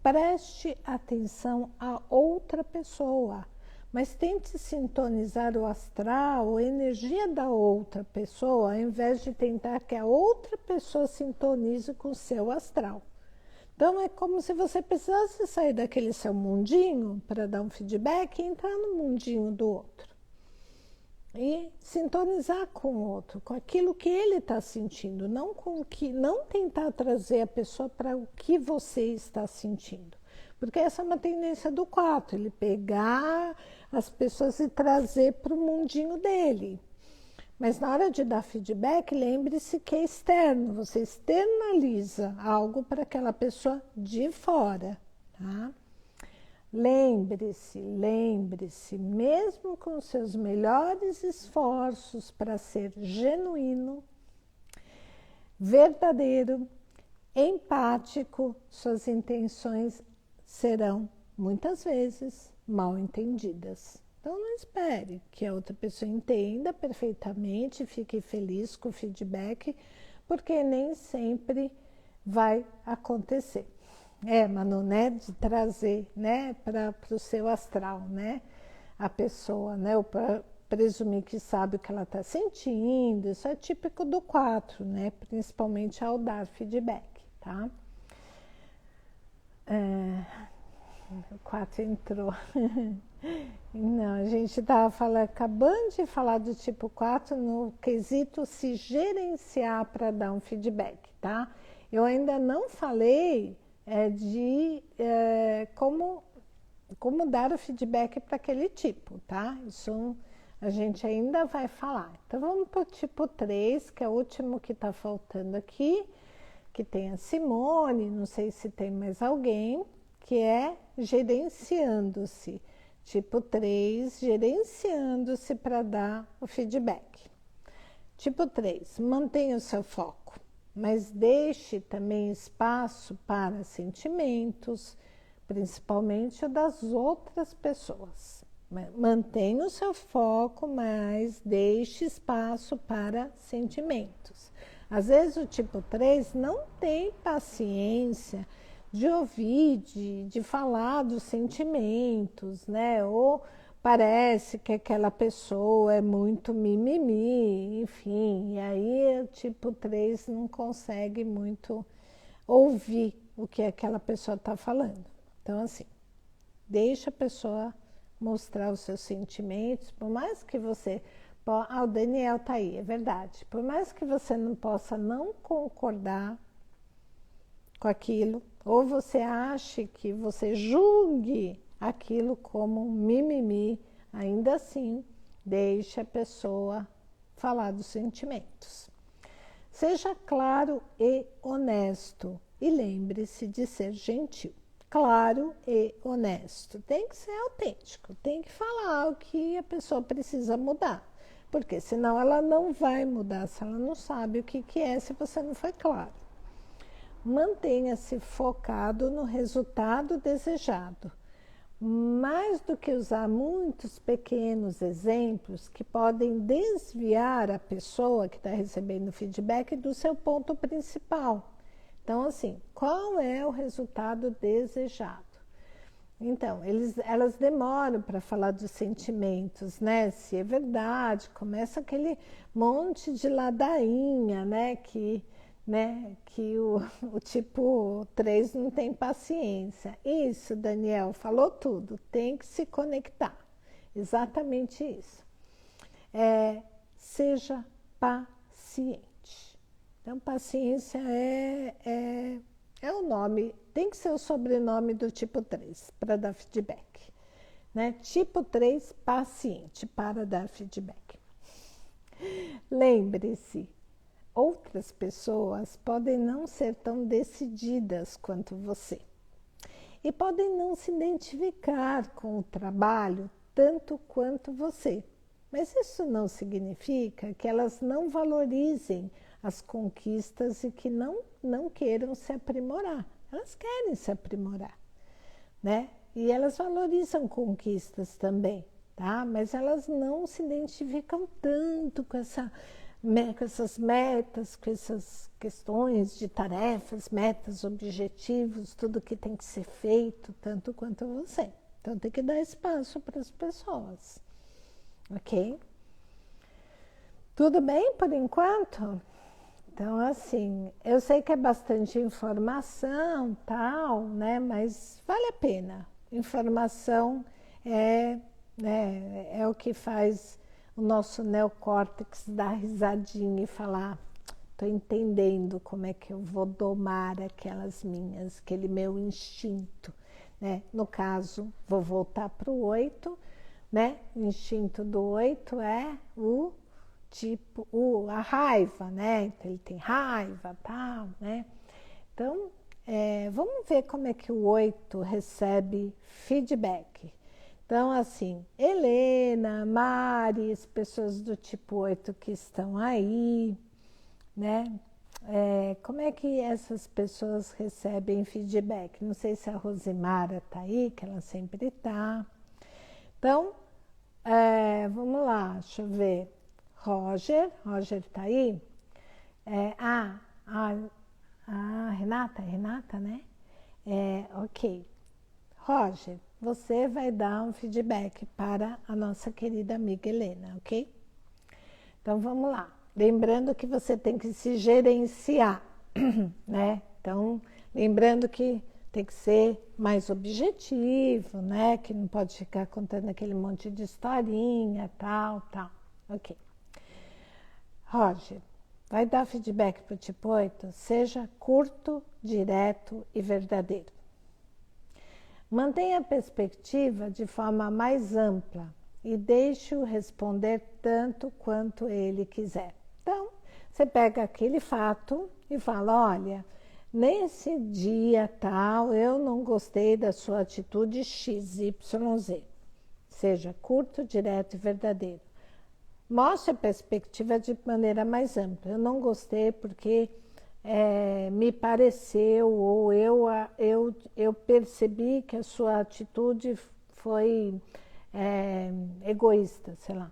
Preste atenção a outra pessoa, mas tente sintonizar o astral, a energia da outra pessoa, ao invés de tentar que a outra pessoa sintonize com o seu astral. Então, é como se você precisasse sair daquele seu mundinho para dar um feedback e entrar no mundinho do outro. E sintonizar com o outro, com aquilo que ele está sentindo, não tentar trazer a pessoa para o que você está sentindo. Porque essa é uma tendência do 4, ele pegar as pessoas e trazer para o mundinho dele. Mas na hora de dar feedback, lembre-se que é externo, você externaliza algo para aquela pessoa de fora, tá? Lembre-se, mesmo com seus melhores esforços para ser genuíno, verdadeiro, empático, suas intenções serão, muitas vezes, mal entendidas. Então, não espere que a outra pessoa entenda perfeitamente, fique feliz com o feedback, porque nem sempre vai acontecer. Manu, né, de trazer, né, para o seu astral, né, a pessoa, né, ou para presumir que sabe o que ela está sentindo, isso é típico do 4, né, principalmente ao dar feedback, tá? O 4 entrou. Não, a gente estava acabando de falar do tipo 4 no quesito se gerenciar para dar um feedback, tá? Eu ainda não falei de como dar o feedback para aquele tipo, tá? Isso a gente ainda vai falar. Então, vamos para o tipo 3, que é o último que está faltando aqui, que tem a Simone, não sei se tem mais alguém, que é gerenciando-se. Tipo 3, gerenciando-se para dar o feedback. Tipo 3, mantenha o seu foco, mas deixe também espaço para sentimentos, principalmente o das outras pessoas. Mantenha o seu foco, mas deixe espaço para sentimentos. Às vezes o tipo 3 não tem paciência de ouvir, de falar dos sentimentos, né? Ou parece que aquela pessoa é muito mimimi, enfim, e aí o tipo 3 não consegue muito ouvir o que aquela pessoa está falando. Então, assim, deixa a pessoa mostrar os seus sentimentos, por mais que você... o Daniel está aí, é verdade. Por mais que você não possa não concordar com aquilo, ou você ache que você julgue aquilo como um mimimi, ainda assim, deixe a pessoa falar dos sentimentos. Seja claro e honesto e lembre-se de ser gentil. Claro e honesto. Tem que ser autêntico, tem que falar o que a pessoa precisa mudar, porque senão ela não vai mudar, se ela não sabe o que é, se você não foi claro. Mantenha-se focado no resultado desejado, mais do que usar muitos pequenos exemplos que podem desviar a pessoa que está recebendo feedback do seu ponto principal. Então, assim, qual é o resultado desejado? Então, elas demoram para falar dos sentimentos, né? Se é verdade, começa aquele monte de ladainha, né? Que o tipo 3 não tem paciência. Isso, Daniel, falou tudo. Tem que se conectar. Exatamente isso. Seja paciente. Então, paciência é o nome, tem que ser o sobrenome do tipo 3 para dar feedback. Né? Tipo 3, paciente, para dar feedback. Lembre-se, outras pessoas podem não ser tão decididas quanto você e podem não se identificar com o trabalho tanto quanto você. Mas isso não significa que elas não valorizem as conquistas e que não queiram se aprimorar. Elas querem se aprimorar, né? E elas valorizam conquistas também, tá? Mas elas não se identificam tanto com essas metas, com essas questões de tarefas, metas, objetivos, tudo que tem que ser feito, tanto quanto você. Então tem que dar espaço para as pessoas, ok? Tudo bem por enquanto? Então, assim, eu sei que é bastante informação, tal, né? Mas vale a pena. Informação é o que faz o nosso neocórtex dar risadinha e falar: estou entendendo como é que eu vou domar aquele meu instinto, né? No caso, vou voltar para o 8, né? O instinto do 8 é a raiva, né? Então, ele tem raiva, tal, né? Então, vamos ver como é que o 8 recebe feedback. Então, assim, Helena, Mari, as pessoas do tipo 8 que estão aí, né? Como é que essas pessoas recebem feedback? Não sei se a Rosimara está aí, que ela sempre está. Então, vamos lá, deixa eu ver. Roger está aí? Renata, né? Ok. Roger, você vai dar um feedback para a nossa querida amiga Helena, ok? Então vamos lá. Lembrando que você tem que se gerenciar, né? Então, lembrando que tem que ser mais objetivo, né? Que não pode ficar contando aquele monte de historinha, tal. Ok. Roger, vai dar feedback para o tipo 8? Seja curto, direto e verdadeiro. Mantenha a perspectiva de forma mais ampla e deixe-o responder tanto quanto ele quiser. Então, você pega aquele fato e fala: olha, nesse dia tal, eu não gostei da sua atitude XYZ. Seja curto, direto e verdadeiro. Mostre a perspectiva de maneira mais ampla. Eu não gostei porque me pareceu ou eu percebi que a sua atitude foi egoísta, sei lá.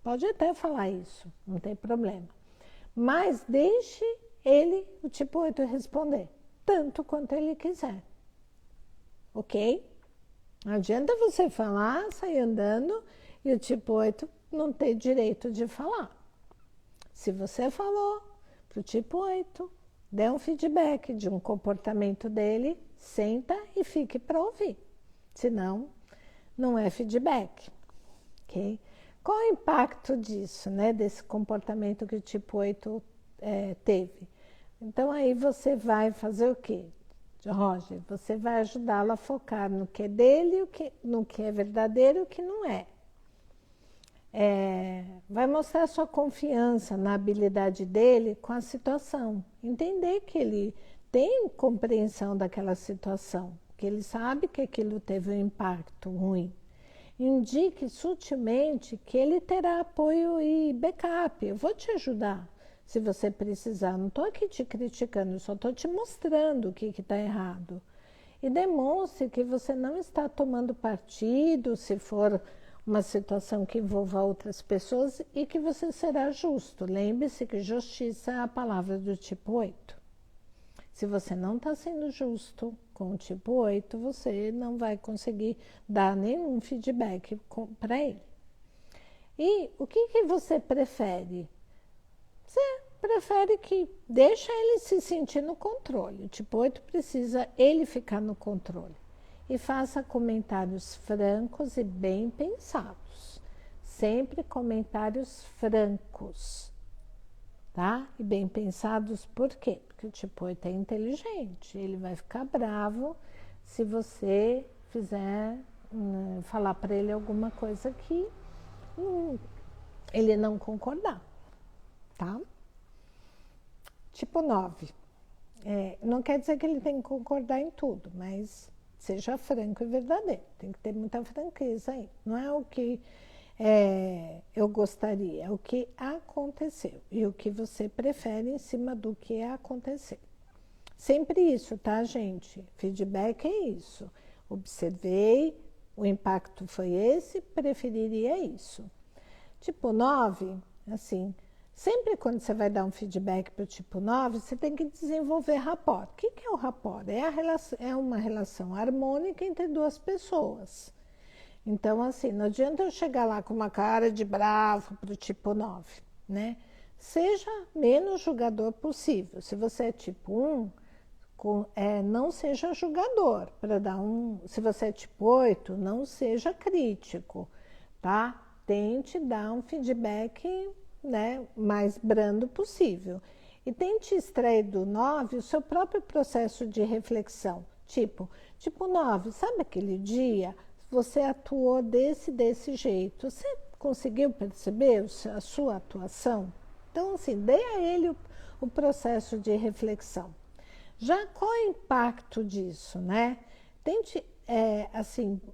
Pode até falar isso, não tem problema. Mas deixe ele, o tipo 8, responder, tanto quanto ele quiser. Ok? Não adianta você falar, sair andando e o tipo 8 não ter direito de falar. Se você falou para o tipo 8, dê um feedback de um comportamento dele, senta e fique para ouvir. Senão, não é feedback. Ok? Qual o impacto disso, né? Desse comportamento que o tipo 8 teve? Então, aí você vai fazer o quê? Roger, você vai ajudá-lo a focar no que é dele, no que é verdadeiro e o que não é. Vai mostrar sua confiança na habilidade dele com a situação. Entender que ele tem compreensão daquela situação, que ele sabe que aquilo teve um impacto ruim. Indique sutilmente que ele terá apoio e backup. Eu vou te ajudar se você precisar. Não estou aqui te criticando, só estou te mostrando o que está errado. E demonstre que você não está tomando partido, se for uma situação que envolva outras pessoas, e que você será justo. Lembre-se que justiça é a palavra do tipo 8. Se você não está sendo justo com o tipo 8, você não vai conseguir dar nenhum feedback para ele. E o que você prefere? Você prefere que deixa ele se sentir no controle. O tipo 8 precisa ele ficar no controle. E faça comentários francos e bem pensados. Sempre comentários francos, tá? E bem pensados, por quê? Porque o tipo 8 é inteligente. Ele vai ficar bravo se você fizer falar para ele alguma coisa que ele não concordar, tá? Tipo 9. Não quer dizer que ele tem que concordar em tudo, mas seja franco e verdadeiro. Tem que ter muita franqueza aí. Não é o que eu gostaria, é o que aconteceu. E o que você prefere em cima do que aconteceu. Sempre isso, tá, gente? Feedback é isso. Observei, o impacto foi esse, preferiria isso. Tipo 9, assim, sempre quando você vai dar um feedback para o tipo 9, você tem que desenvolver rapport. O que é o rapport? É uma relação harmônica entre duas pessoas. Então, assim, não adianta eu chegar lá com uma cara de bravo para o tipo 9, né? Seja menos julgador possível. Se você é tipo 1, não seja julgador. Se você é tipo 8, não seja crítico, tá? Tente dar um feedback, né, mais brando possível. E tente extrair do 9 o seu próprio processo de reflexão. Tipo 9, sabe aquele dia você atuou desse jeito? Você conseguiu perceber a sua atuação? Então, assim, dê a ele o processo de reflexão. Já qual é o impacto disso, né? Tente,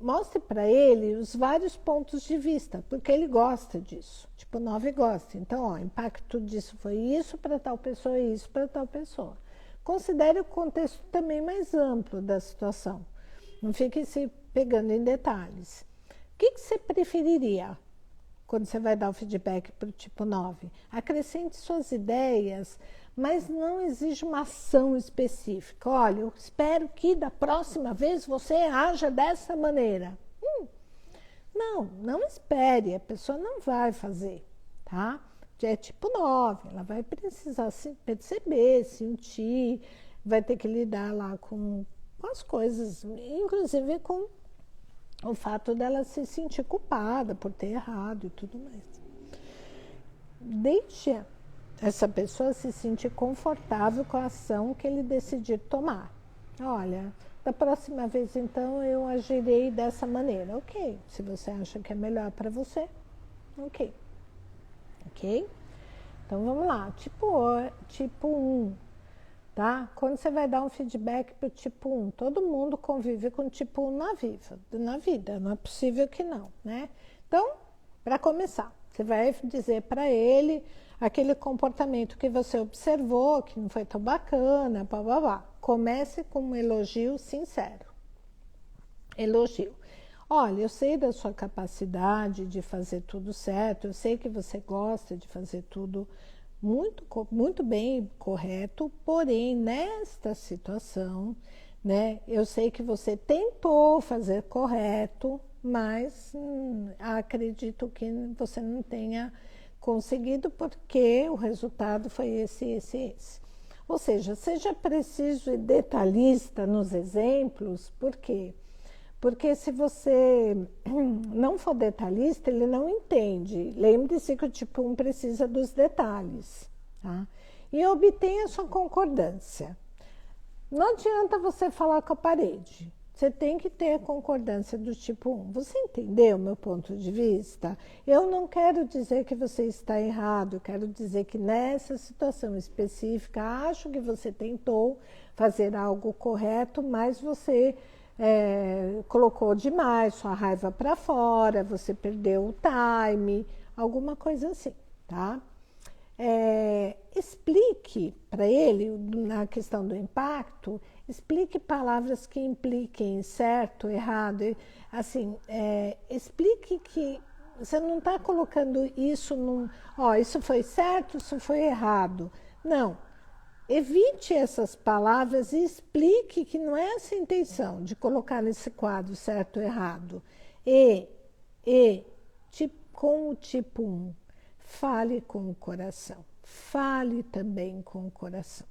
mostre para ele os vários pontos de vista, porque ele gosta disso. Tipo 9 gosta. Então, o impacto disso foi isso para tal pessoa e isso para tal pessoa. Considere o contexto também mais amplo da situação. Não fique se pegando em detalhes. O que você preferiria quando você vai dar o feedback para o tipo 9? Acrescente suas ideias, mas não exige uma ação específica. Olha, eu espero que da próxima vez você haja dessa maneira. Não espere, a pessoa não vai fazer, tá? É tipo 9, ela vai precisar se perceber, sentir, vai ter que lidar lá com as coisas, inclusive com o fato dela se sentir culpada por ter errado e tudo mais. Deixe essa pessoa se sentir confortável com a ação que ele decidir tomar. Olha, da próxima vez então eu agirei dessa maneira. Ok, se você acha que é melhor para você, ok. Então vamos lá, tipo 1, tá? Quando você vai dar um feedback para o tipo 1, todo mundo convive com o tipo 1 na vida, não é possível que não, né? Então, para começar, você vai dizer para ele aquele comportamento que você observou, que não foi tão bacana, blá, blá, blá. Comece com um elogio sincero. Elogio. Olha, eu sei da sua capacidade de fazer tudo certo, eu sei que você gosta de fazer tudo muito bem, correto, porém, nesta situação, né, eu sei que você tentou fazer correto, mas acredito que você não tenha conseguido porque o resultado foi esse. Ou seja, seja preciso e detalhista nos exemplos, por quê? Porque se você não for detalhista, ele não entende. Lembre-se que o tipo 1 precisa dos detalhes, tá? E obtenha sua concordância. Não adianta você falar com a parede. Você tem que ter a concordância do tipo 1. Você entendeu o meu ponto de vista? Eu não quero dizer que você está errado, eu quero dizer que nessa situação específica, acho que você tentou fazer algo correto, mas você colocou demais sua raiva para fora, você perdeu o time, alguma coisa assim, tá? Explique para ele, na questão do impacto, explique palavras que impliquem certo, errado, assim, explique que você não está colocando isso isso foi certo, isso foi errado. Não, evite essas palavras e explique que não é essa a intenção de colocar nesse quadro certo ou errado. Com o tipo 1, fale com o coração. Fale também com o coração.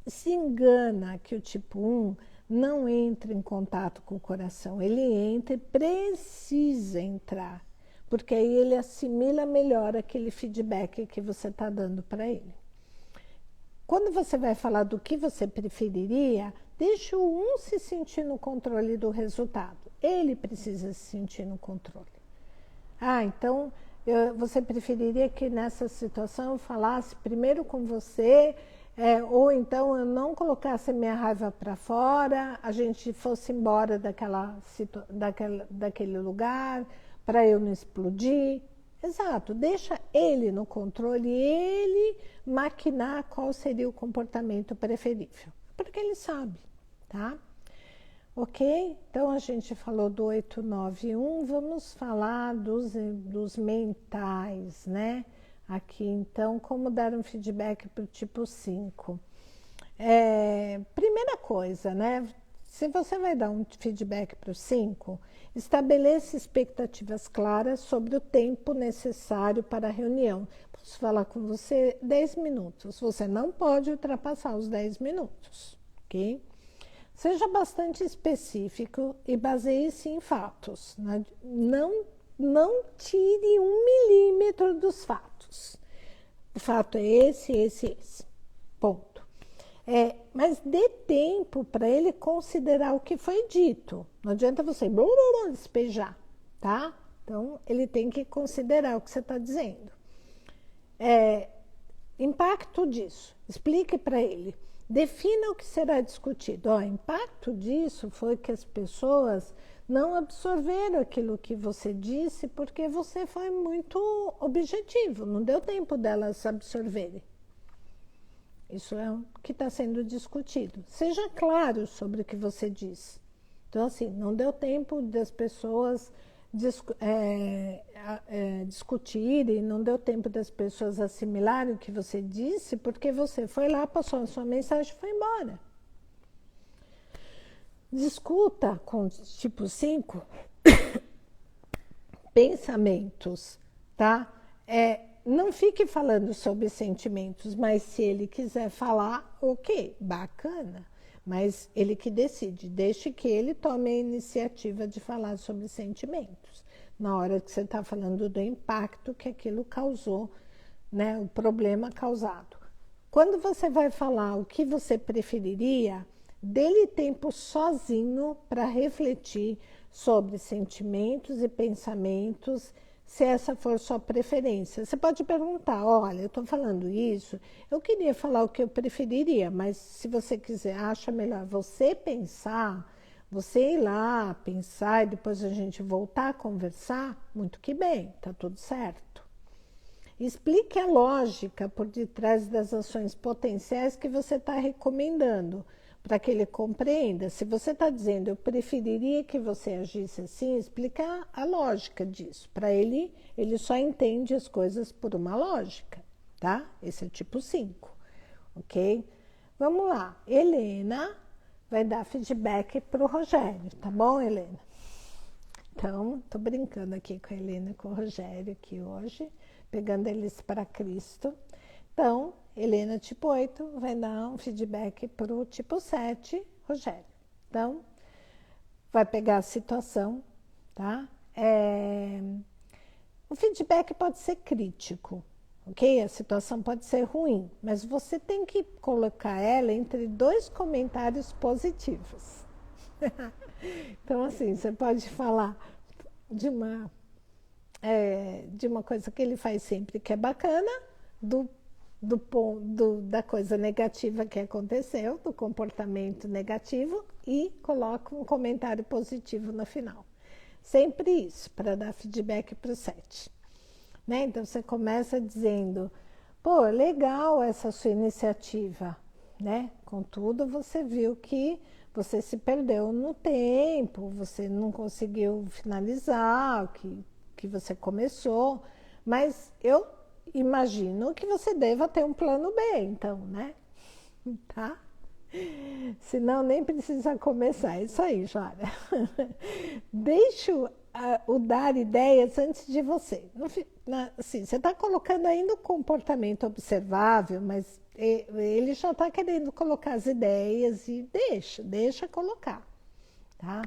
Se engana que o tipo 1 não entra em contato com o coração. Ele entra e precisa entrar, porque aí ele assimila melhor aquele feedback que você está dando para ele. Quando você vai falar do que você preferiria, deixa o 1 se sentir no controle do resultado. Ele precisa se sentir no controle. Então, você preferiria que nessa situação eu falasse primeiro com você, ou então eu não colocasse a minha raiva para fora, a gente fosse embora daquele lugar, para eu não explodir. Exato, deixa ele no controle, ele maquinar qual seria o comportamento preferível, porque ele sabe, tá? Ok? Então, a gente falou do 891, vamos falar dos mentais, né? Aqui, então, como dar um feedback para o tipo 5? Primeira coisa, né? Se você vai dar um feedback para o 5, estabeleça expectativas claras sobre o tempo necessário para a reunião. Posso falar com você 10 minutos. Você não pode ultrapassar os 10 minutos, ok? Seja bastante específico e baseie-se em fatos. Não tire 1 milímetro dos fatos. O fato é esse. Ponto. Mas dê tempo para ele considerar o que foi dito. Não adianta você despejar, tá? Então, ele tem que considerar o que você está dizendo. Impacto disso. Explique para ele. Defina o que será discutido. O impacto disso foi que as pessoas não absorveram aquilo que você disse porque você foi muito objetivo, não deu tempo delas absorverem. Isso é o que está sendo discutido. Seja claro sobre o que você diz. Então, assim, não deu tempo das pessoas discutirem, não deu tempo das pessoas assimilarem o que você disse, porque você foi lá, passou a sua mensagem e foi embora. Discuta com tipo 5 pensamentos, tá? Não fique falando sobre sentimentos, mas se ele quiser falar, ok, bacana. Mas ele que decide, deixe que ele tome a iniciativa de falar sobre sentimentos, na hora que você está falando do impacto que aquilo causou, né, o problema causado. Quando você vai falar o que você preferiria, dê-lhe tempo sozinho para refletir sobre sentimentos e pensamentos, se essa for sua preferência. Você pode perguntar, olha, eu estou falando isso, eu queria falar o que eu preferiria, mas se você quiser, acha melhor você pensar, você ir lá, pensar e depois a gente voltar a conversar, muito que bem, está tudo certo. Explique a lógica por detrás das ações potenciais que você está recomendando, para que ele compreenda. Se você está dizendo, eu preferiria que você agisse assim, explica a lógica disso. Para ele, ele só entende as coisas por uma lógica, tá? Esse é o tipo 5, ok? Vamos lá. Helena vai dar feedback para o Rogério, tá bom, Helena? Então, estou brincando aqui com a Helena e com o Rogério aqui hoje, pegando eles para Cristo. Então, Helena, tipo 8, vai dar um feedback para o tipo 7, Rogério. Então, vai pegar a situação, tá? O feedback pode ser crítico, ok? A situação pode ser ruim, mas você tem que colocar ela entre 2 comentários positivos. Então, assim, você pode falar de uma coisa que ele faz sempre que é bacana, da coisa negativa que aconteceu, do comportamento negativo, e coloca um comentário positivo no final. Sempre isso, para dar feedback para o 7. Né? Então, você começa dizendo, pô, legal essa sua iniciativa, né? Contudo, você viu que você se perdeu no tempo, você não conseguiu finalizar o que você começou, mas eu imagino que você deva ter um plano B, então, né? tá? Senão nem precisa começar. É isso aí, Jória. Deixa o dar ideias antes de você. Assim, você está colocando ainda o comportamento observável, mas ele já está querendo colocar as ideias e deixa colocar. Tá?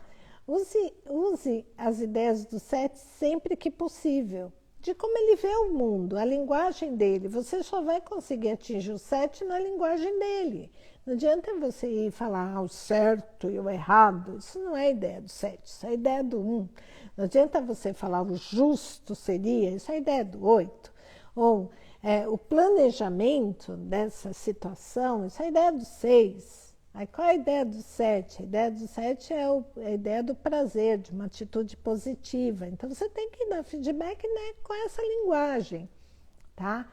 Use as ideias do 7 sempre que possível, de como ele vê o mundo, a linguagem dele. Você só vai conseguir atingir o 7 na linguagem dele. Não adianta você ir falar o certo e o errado. Isso não é a ideia do 7, isso é a ideia do 1. Não adianta você falar o justo seria, isso é a ideia do 8. Ou o planejamento dessa situação, isso é a ideia do 6. Aí, qual é a ideia do 7? A ideia do 7 é a ideia do prazer, de uma atitude positiva. Então, você tem que dar feedback, né, com essa linguagem, tá?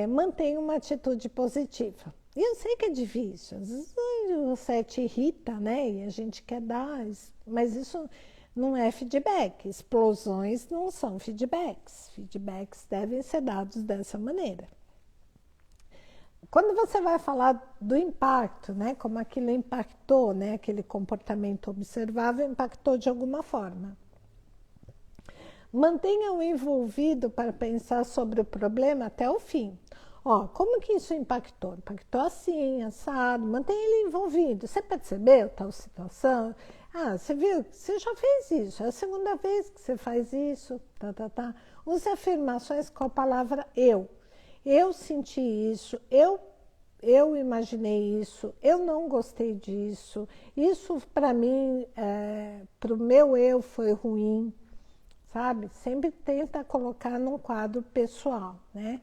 Mantenha uma atitude positiva. E eu sei que é difícil, às vezes o 7 irrita, né, e a gente quer dar, mas isso não é feedback. Explosões não são feedbacks. Feedbacks devem ser dados dessa maneira. Quando você vai falar do impacto, né, como aquilo impactou, né, aquele comportamento observável impactou de alguma forma. Mantenha-o envolvido para pensar sobre o problema até o fim. Ó, como que isso impactou? Impactou assim, assado. Mantenha ele envolvido. Você percebeu tal situação? Ah, você viu? Você já fez isso. É a segunda vez que você faz isso. Use afirmações com a palavra eu. Eu senti isso, eu imaginei isso, eu não gostei disso, isso para mim, para o meu eu foi ruim, sabe? Sempre tenta colocar num quadro pessoal, né?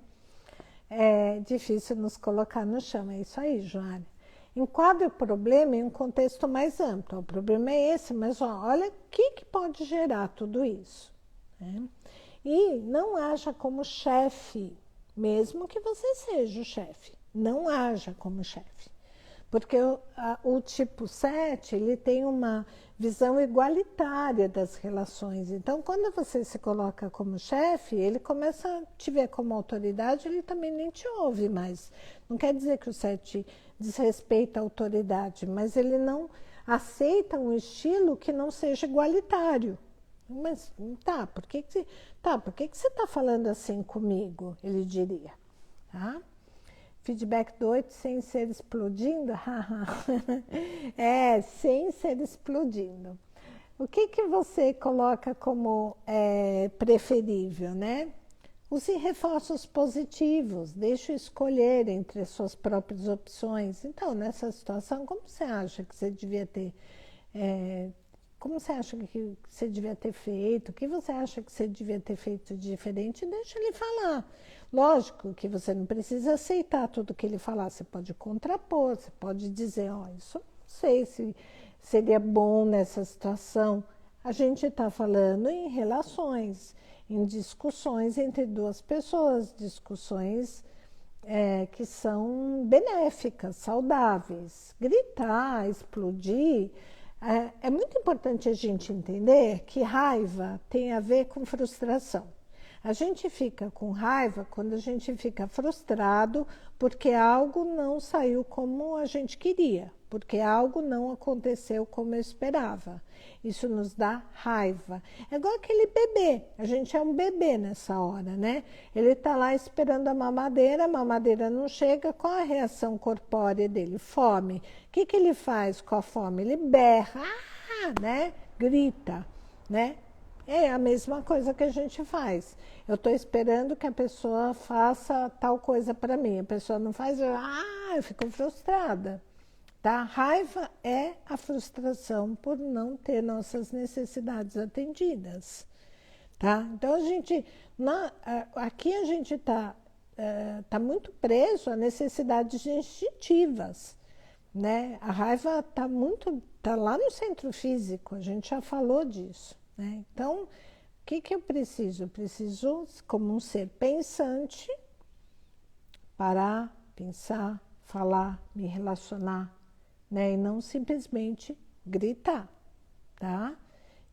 É difícil nos colocar no chão, é isso aí, Joana. Enquadre o problema em um contexto mais amplo. O problema é esse, mas olha o que pode gerar tudo isso, né? E não haja como chefe, mesmo que você seja o chefe. Não haja como chefe. Porque o tipo 7, ele tem uma visão igualitária das relações. Então, quando você se coloca como chefe, ele começa a te ver como autoridade, ele também nem te ouve mais. Não quer dizer que o 7 desrespeita a autoridade, mas ele não aceita um estilo que não seja igualitário. Mas por que você está falando assim comigo? Ele diria. Tá? Feedback do 8 sem ser explodindo? Sem ser explodindo. O que você coloca como preferível, né? Use reforços positivos, deixe escolher entre as suas próprias opções. Então, nessa situação, como você acha que você devia ter como você acha que você devia ter feito? O que você acha que você devia ter feito de diferente? Deixa ele falar. Lógico que você não precisa aceitar tudo que ele falar. Você pode contrapor, você pode dizer, isso não sei se seria bom nessa situação. A gente está falando em relações, em discussões entre duas pessoas, discussões que são benéficas, saudáveis. Gritar, explodir. É muito importante a gente entender que raiva tem a ver com frustração. A gente fica com raiva quando a gente fica frustrado porque algo não saiu como a gente queria, porque algo não aconteceu como eu esperava. Isso nos dá raiva. É igual aquele bebê. A gente é um bebê nessa hora, né? Ele está lá esperando a mamadeira não chega. Qual a reação corpórea dele? Fome. O que ele faz com a fome? Ele berra, né? Grita, né? É a mesma coisa que a gente faz. Eu estou esperando que a pessoa faça tal coisa para mim. A pessoa não faz, eu fico frustrada. Tá? Raiva é a frustração por não ter nossas necessidades atendidas. Tá? Então, aqui a gente está muito preso a necessidades instintivas. Né? A raiva está lá no centro físico, a gente já falou disso. Né? Então, o que eu preciso? Eu preciso, como um ser pensante, parar, pensar, falar, me relacionar, né? E não simplesmente gritar, tá?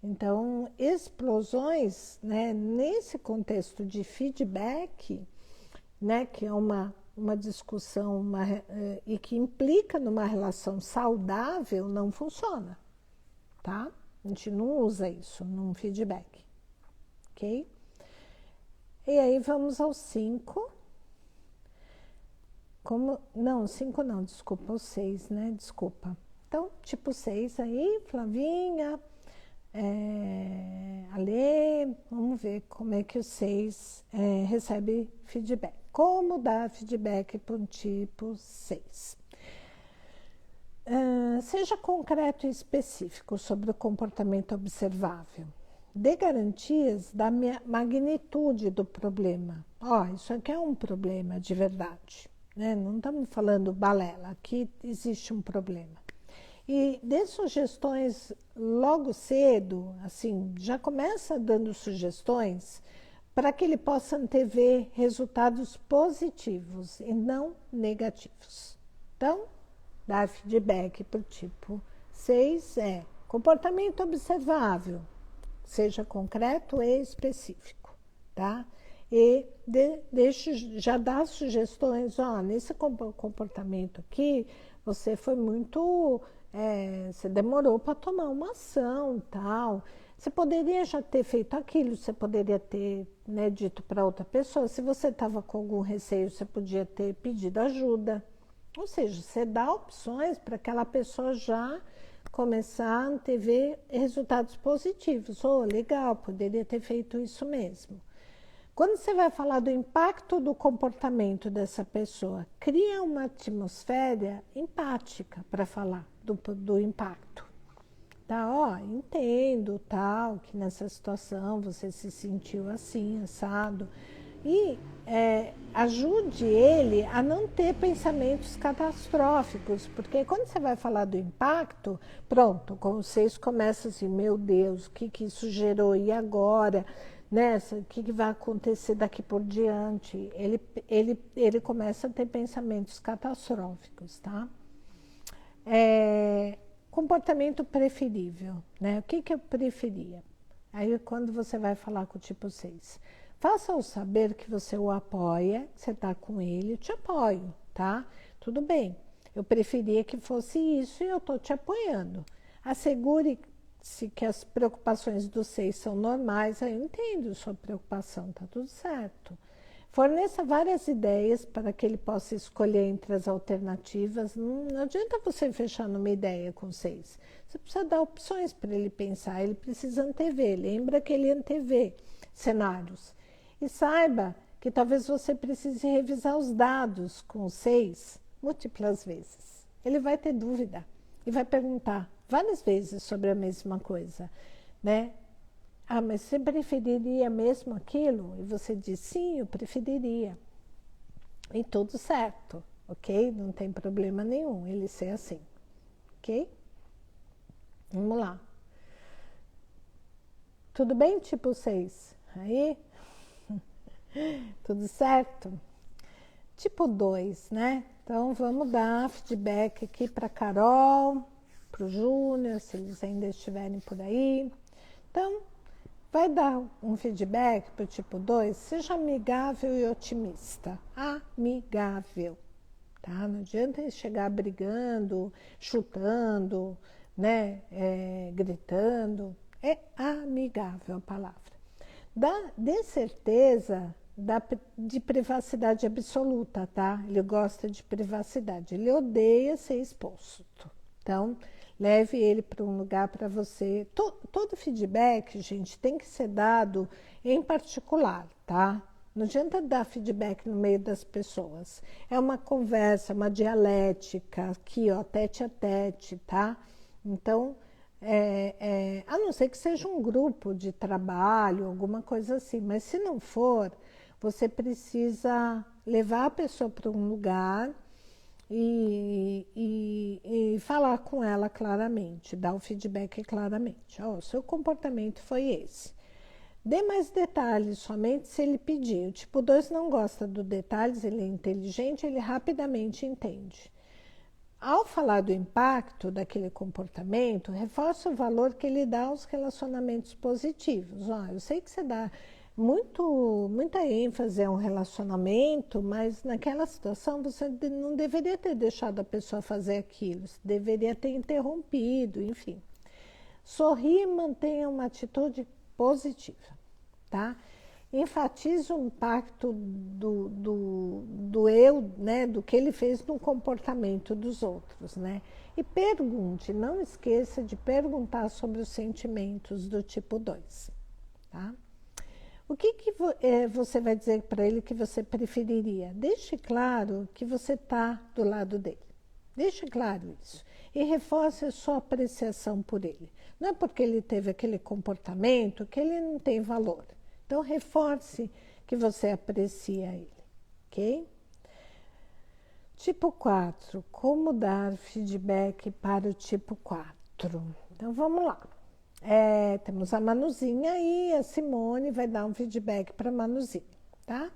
Então, explosões, né? Nesse contexto de feedback, né? Que é uma uma discussão e que implica numa relação saudável, não funciona, tá? A gente não usa isso num feedback, ok? E aí vamos ao 5. Não, 5 não, desculpa, o 6, né? Desculpa. Então, tipo 6 aí, Flavinha, Alê, vamos ver como é que o 6 recebe feedback. Como dar feedback para um tipo 6? Seja concreto e específico sobre o comportamento observável. Dê garantias da magnitude do problema. Isso aqui é um problema de verdade, né? Não estamos falando balela, aqui existe um problema. E dê sugestões logo cedo, assim, já começa dando sugestões para que ele possa antever resultados positivos e não negativos. Então, dar feedback para o tipo 6 comportamento observável, seja concreto e específico, tá? E já dá sugestões, nesse comportamento aqui, você foi muito... você demorou para tomar uma ação, tal. Você poderia já ter feito aquilo, você poderia ter, né, dito para outra pessoa. Se você estava com algum receio, você podia ter pedido ajuda. Ou seja, você dá opções para aquela pessoa já começar a antever resultados positivos. Legal, poderia ter feito isso mesmo. Quando você vai falar do impacto do comportamento dessa pessoa, cria uma atmosfera empática para falar do impacto. Tá, entendo, tal, que nessa situação você se sentiu assim, assado. E ajude ele a não ter pensamentos catastróficos, porque quando você vai falar do impacto, pronto, com vocês começa assim, meu Deus, o que isso gerou, e agora? O que vai acontecer daqui por diante? Ele começa a ter pensamentos catastróficos, tá? Comportamento preferível, né? O que eu preferia? Aí quando você vai falar com o tipo 6, faça-o saber que você o apoia, que você está com ele, eu te apoio, tá? Tudo bem, eu preferia que fosse isso e eu estou te apoiando. Assegure-se que as preocupações do 6 são normais, eu entendo sua preocupação, tá tudo certo. Forneça várias ideias para que ele possa escolher entre as alternativas. Não adianta você fechar numa ideia com 6. Você precisa dar opções para ele pensar, ele precisa antever. Lembra que ele antevê cenários. E saiba que talvez você precise revisar os dados com 6 múltiplas vezes. Ele vai ter dúvida e vai perguntar várias vezes sobre a mesma coisa, né? Mas você preferiria mesmo aquilo? E você diz, sim, eu preferiria. E tudo certo, ok? Não tem problema nenhum ele ser assim, ok? Vamos lá. Tudo bem, tipo 6? Aí? Tudo certo? Tipo 2, né? Então, vamos dar feedback aqui para Carol, para o Júnior, se eles ainda estiverem por aí. Então, vai dar um feedback para o tipo 2, seja amigável e otimista. Amigável, tá? Não adianta chegar brigando, chutando, né? Gritando. É amigável a palavra. Dê certeza de privacidade absoluta, tá? Ele gosta de privacidade, ele odeia ser exposto. Então, leve ele para um lugar para você. Todo feedback, gente, tem que ser dado em particular, tá? Não adianta dar feedback no meio das pessoas. É uma conversa, uma dialética, aqui, ó, tete a tete, tá? Então, a não ser que seja um grupo de trabalho, alguma coisa assim, mas se não for, você precisa levar a pessoa para um lugar e falar com ela claramente, dar o feedback claramente. Seu comportamento foi esse. Dê mais detalhes somente se ele pedir. O tipo 2 não gosta dos detalhes, ele é inteligente, ele rapidamente entende. Ao falar do impacto daquele comportamento, reforça o valor que ele dá aos relacionamentos positivos. Eu sei que você dá muita ênfase é um relacionamento, mas naquela situação você não deveria ter deixado a pessoa fazer aquilo, você deveria ter interrompido, enfim. Sorri e mantenha uma atitude positiva, tá? Enfatize o impacto do eu, né, do que ele fez no comportamento dos outros, né? E pergunte, não esqueça de perguntar sobre os sentimentos do tipo 2, tá? O que você vai dizer para ele que você preferiria? Deixe claro que você está do lado dele. Deixe claro isso. E reforce a sua apreciação por ele. Não é porque ele teve aquele comportamento que ele não tem valor. Então, reforce que você aprecia ele, ok? Tipo 4, como dar feedback para o tipo 4? Então, vamos lá. Temos a Manuzinha aí, a Simone vai dar um feedback para a Manuzinha, tá?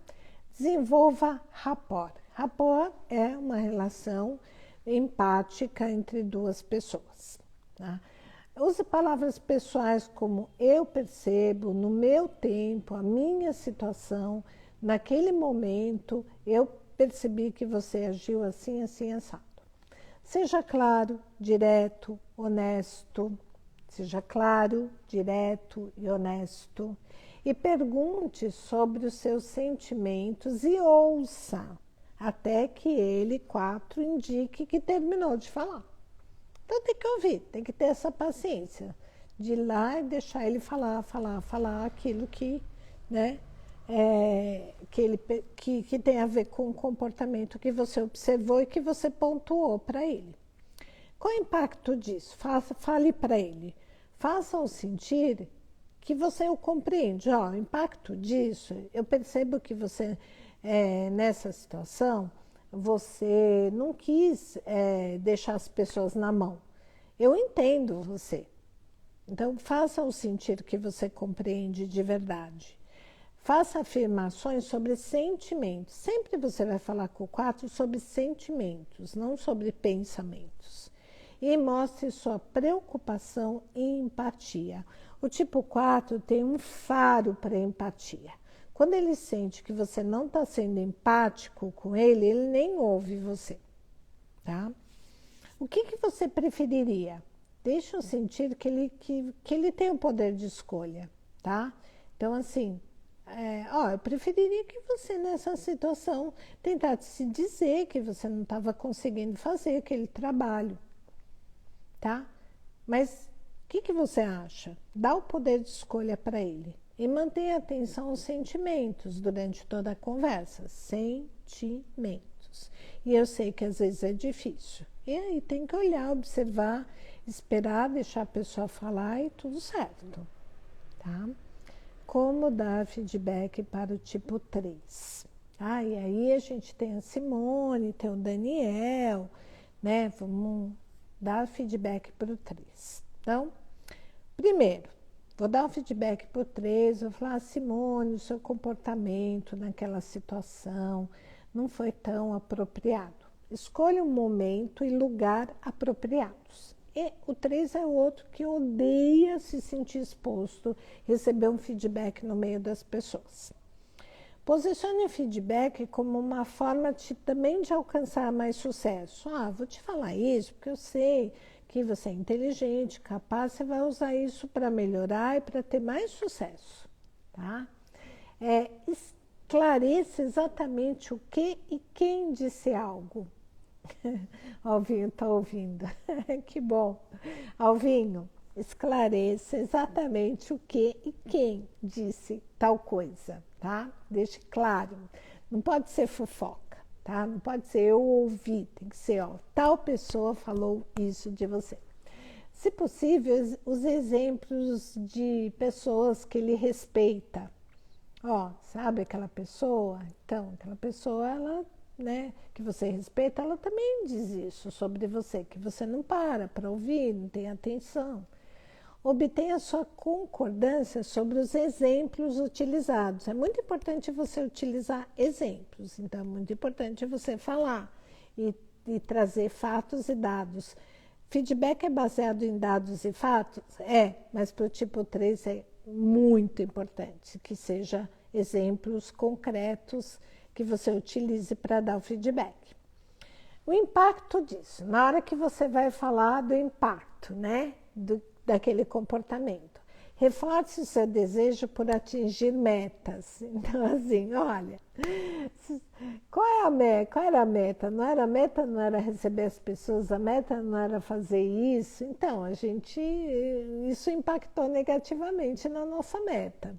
Desenvolva rapport. Rapport é uma relação empática entre duas pessoas, tá? Use palavras pessoais como eu percebo, no meu tempo, a minha situação, naquele momento, eu percebi que você agiu assim, assim, assado. Seja claro, direto, honesto. Seja claro, direto e honesto. E pergunte sobre os seus sentimentos e ouça até que ele, 4, indique que terminou de falar. Então tem que ouvir, tem que ter essa paciência de ir lá e deixar ele falar aquilo que, né, que tem a ver com o comportamento que você observou e que você pontuou para ele. Qual é o impacto disso? Fale para ele. Faça-o sentir que você o compreende. Ó, o impacto disso, eu percebo que você, nessa situação, você não quis deixar as pessoas na mão. Eu entendo você. Então, faça-o sentir que você compreende de verdade. Faça afirmações sobre sentimentos. Sempre você vai falar com o 4 sobre sentimentos, não sobre pensamentos. E mostre sua preocupação e empatia. O tipo 4 tem um faro para empatia. Quando ele sente que você não está sendo empático com ele, ele nem ouve você, tá? O que você preferiria? Deixa eu sentir que ele tem o poder de escolha, tá? Então, assim, eu preferiria que você, nessa situação, tentasse se dizer que você não estava conseguindo fazer aquele trabalho, tá? Mas o que você acha? Dá o poder de escolha para ele. E mantenha atenção aos sentimentos durante toda a conversa. Sentimentos. E eu sei que às vezes é difícil. E aí tem que olhar, observar, esperar, deixar a pessoa falar e tudo certo. Tá? Como dar feedback para o tipo 3? Ah, e aí a gente tem a Simone, tem o Daniel, né? Vamos dar feedback para o 3. Então, primeiro, vou dar um feedback para o 3, vou falar, Simone, o seu comportamento naquela situação não foi tão apropriado. Escolha um momento e lugar apropriados. E o 3 é outro que odeia se sentir exposto, receber um feedback no meio das pessoas. Posicione o feedback como uma forma também de alcançar mais sucesso. Vou te falar isso porque eu sei que você é inteligente, capaz, você vai usar isso para melhorar e para ter mais sucesso, tá? Esclareça exatamente o que e quem disse algo. Alvinho está ouvindo. Que bom. Alvinho, esclareça exatamente o que e quem disse tal coisa, tá? Deixe claro. Não pode ser fofoca, tá? Não pode ser eu ouvi, tem que ser, tal pessoa falou isso de você. Se possível, os exemplos de pessoas que ele respeita. Sabe aquela pessoa? Então, aquela pessoa, ela, né, que você respeita, ela também diz isso sobre você, que você não para ouvir, não tem atenção. Obtenha sua concordância sobre os exemplos utilizados. É muito importante você utilizar exemplos, então é muito importante você falar e trazer fatos e dados. Feedback é baseado em dados e fatos? Mas para o tipo 3 muito importante que seja exemplos concretos que você utilize para dar o feedback. O impacto disso, na hora que você vai falar do impacto, né, daquele comportamento, reforce o seu desejo por atingir metas. Então, assim, olha, qual era a meta? A meta não era receber as pessoas, a meta não era fazer isso. Então, isso impactou negativamente na nossa meta.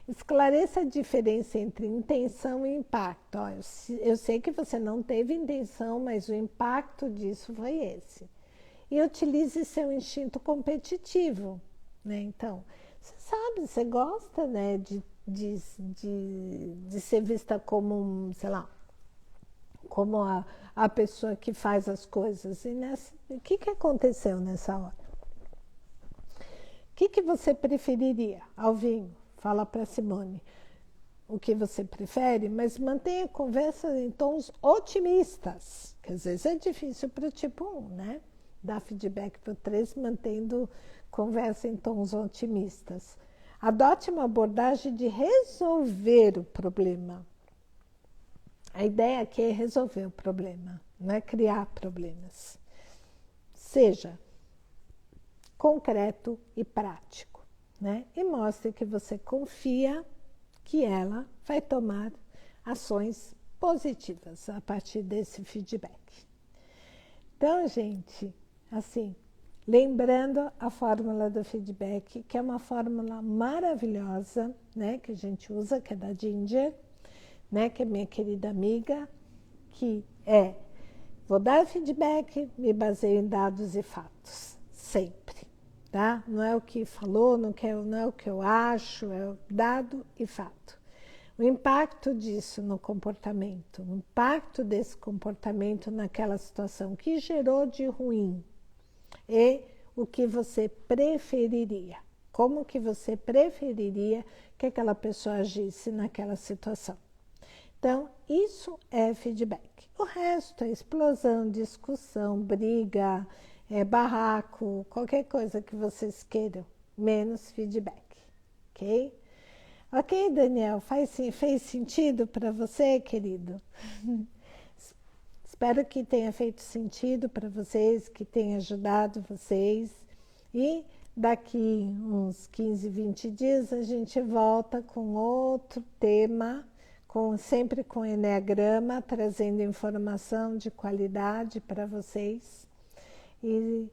Esclareça a diferença entre intenção e impacto. Ó, eu sei que você não teve intenção, mas o impacto disso foi esse. E utilize seu instinto competitivo, né? Então, você sabe, você gosta, né, de ser vista como, sei lá, como a pessoa que faz as coisas. E o que aconteceu nessa hora? O que você preferiria, Alvinho? Fala para Simone o que você prefere, mas mantenha a conversa em tons otimistas, que às vezes é difícil para o tipo 1, né? Dar feedback para o 3, mantendo conversa em tons otimistas. Adote uma abordagem de resolver o problema. A ideia aqui é resolver o problema, não é criar problemas. Seja concreto e prático, né? E mostre que você confia que ela vai tomar ações positivas a partir desse feedback. Então, gente, assim, lembrando a fórmula do feedback, que é uma fórmula maravilhosa, né, que a gente usa, que é da Ginger, né, que é minha querida amiga, que vou dar feedback, me baseio em dados e fatos, sempre. Tá? Não é o que falou, não é o que eu acho, é o dado e fato. O impacto disso no comportamento, o impacto desse comportamento naquela situação que gerou de ruim e o que você preferiria. Como que você preferiria que aquela pessoa agisse naquela situação. Então, isso é feedback. O resto é explosão, discussão, briga, barraco, qualquer coisa que vocês queiram, menos feedback, ok? Ok, Daniel, fez sentido para você, querido? Espero que tenha feito sentido para vocês, que tenha ajudado vocês. E daqui uns 15, 20 dias a gente volta com outro tema, sempre com Eneagrama, trazendo informação de qualidade para vocês. E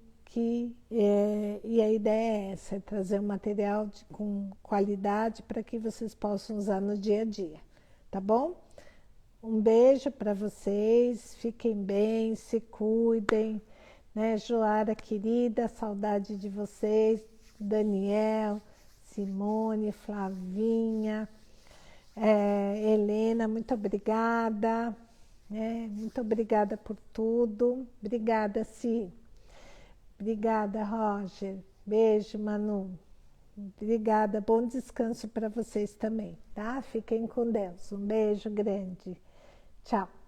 a ideia é essa, é trazer um material com qualidade para que vocês possam usar no dia a dia, tá bom? Um beijo para vocês, fiquem bem, se cuidem, né? Joara querida, saudade de vocês, Daniel, Simone, Flavinha, Helena, muito obrigada, né? Muito obrigada por tudo, obrigada, Si. Obrigada, Roger. Beijo, Manu. Obrigada. Bom descanso para vocês também, tá? Fiquem com Deus. Um beijo grande. Tchau.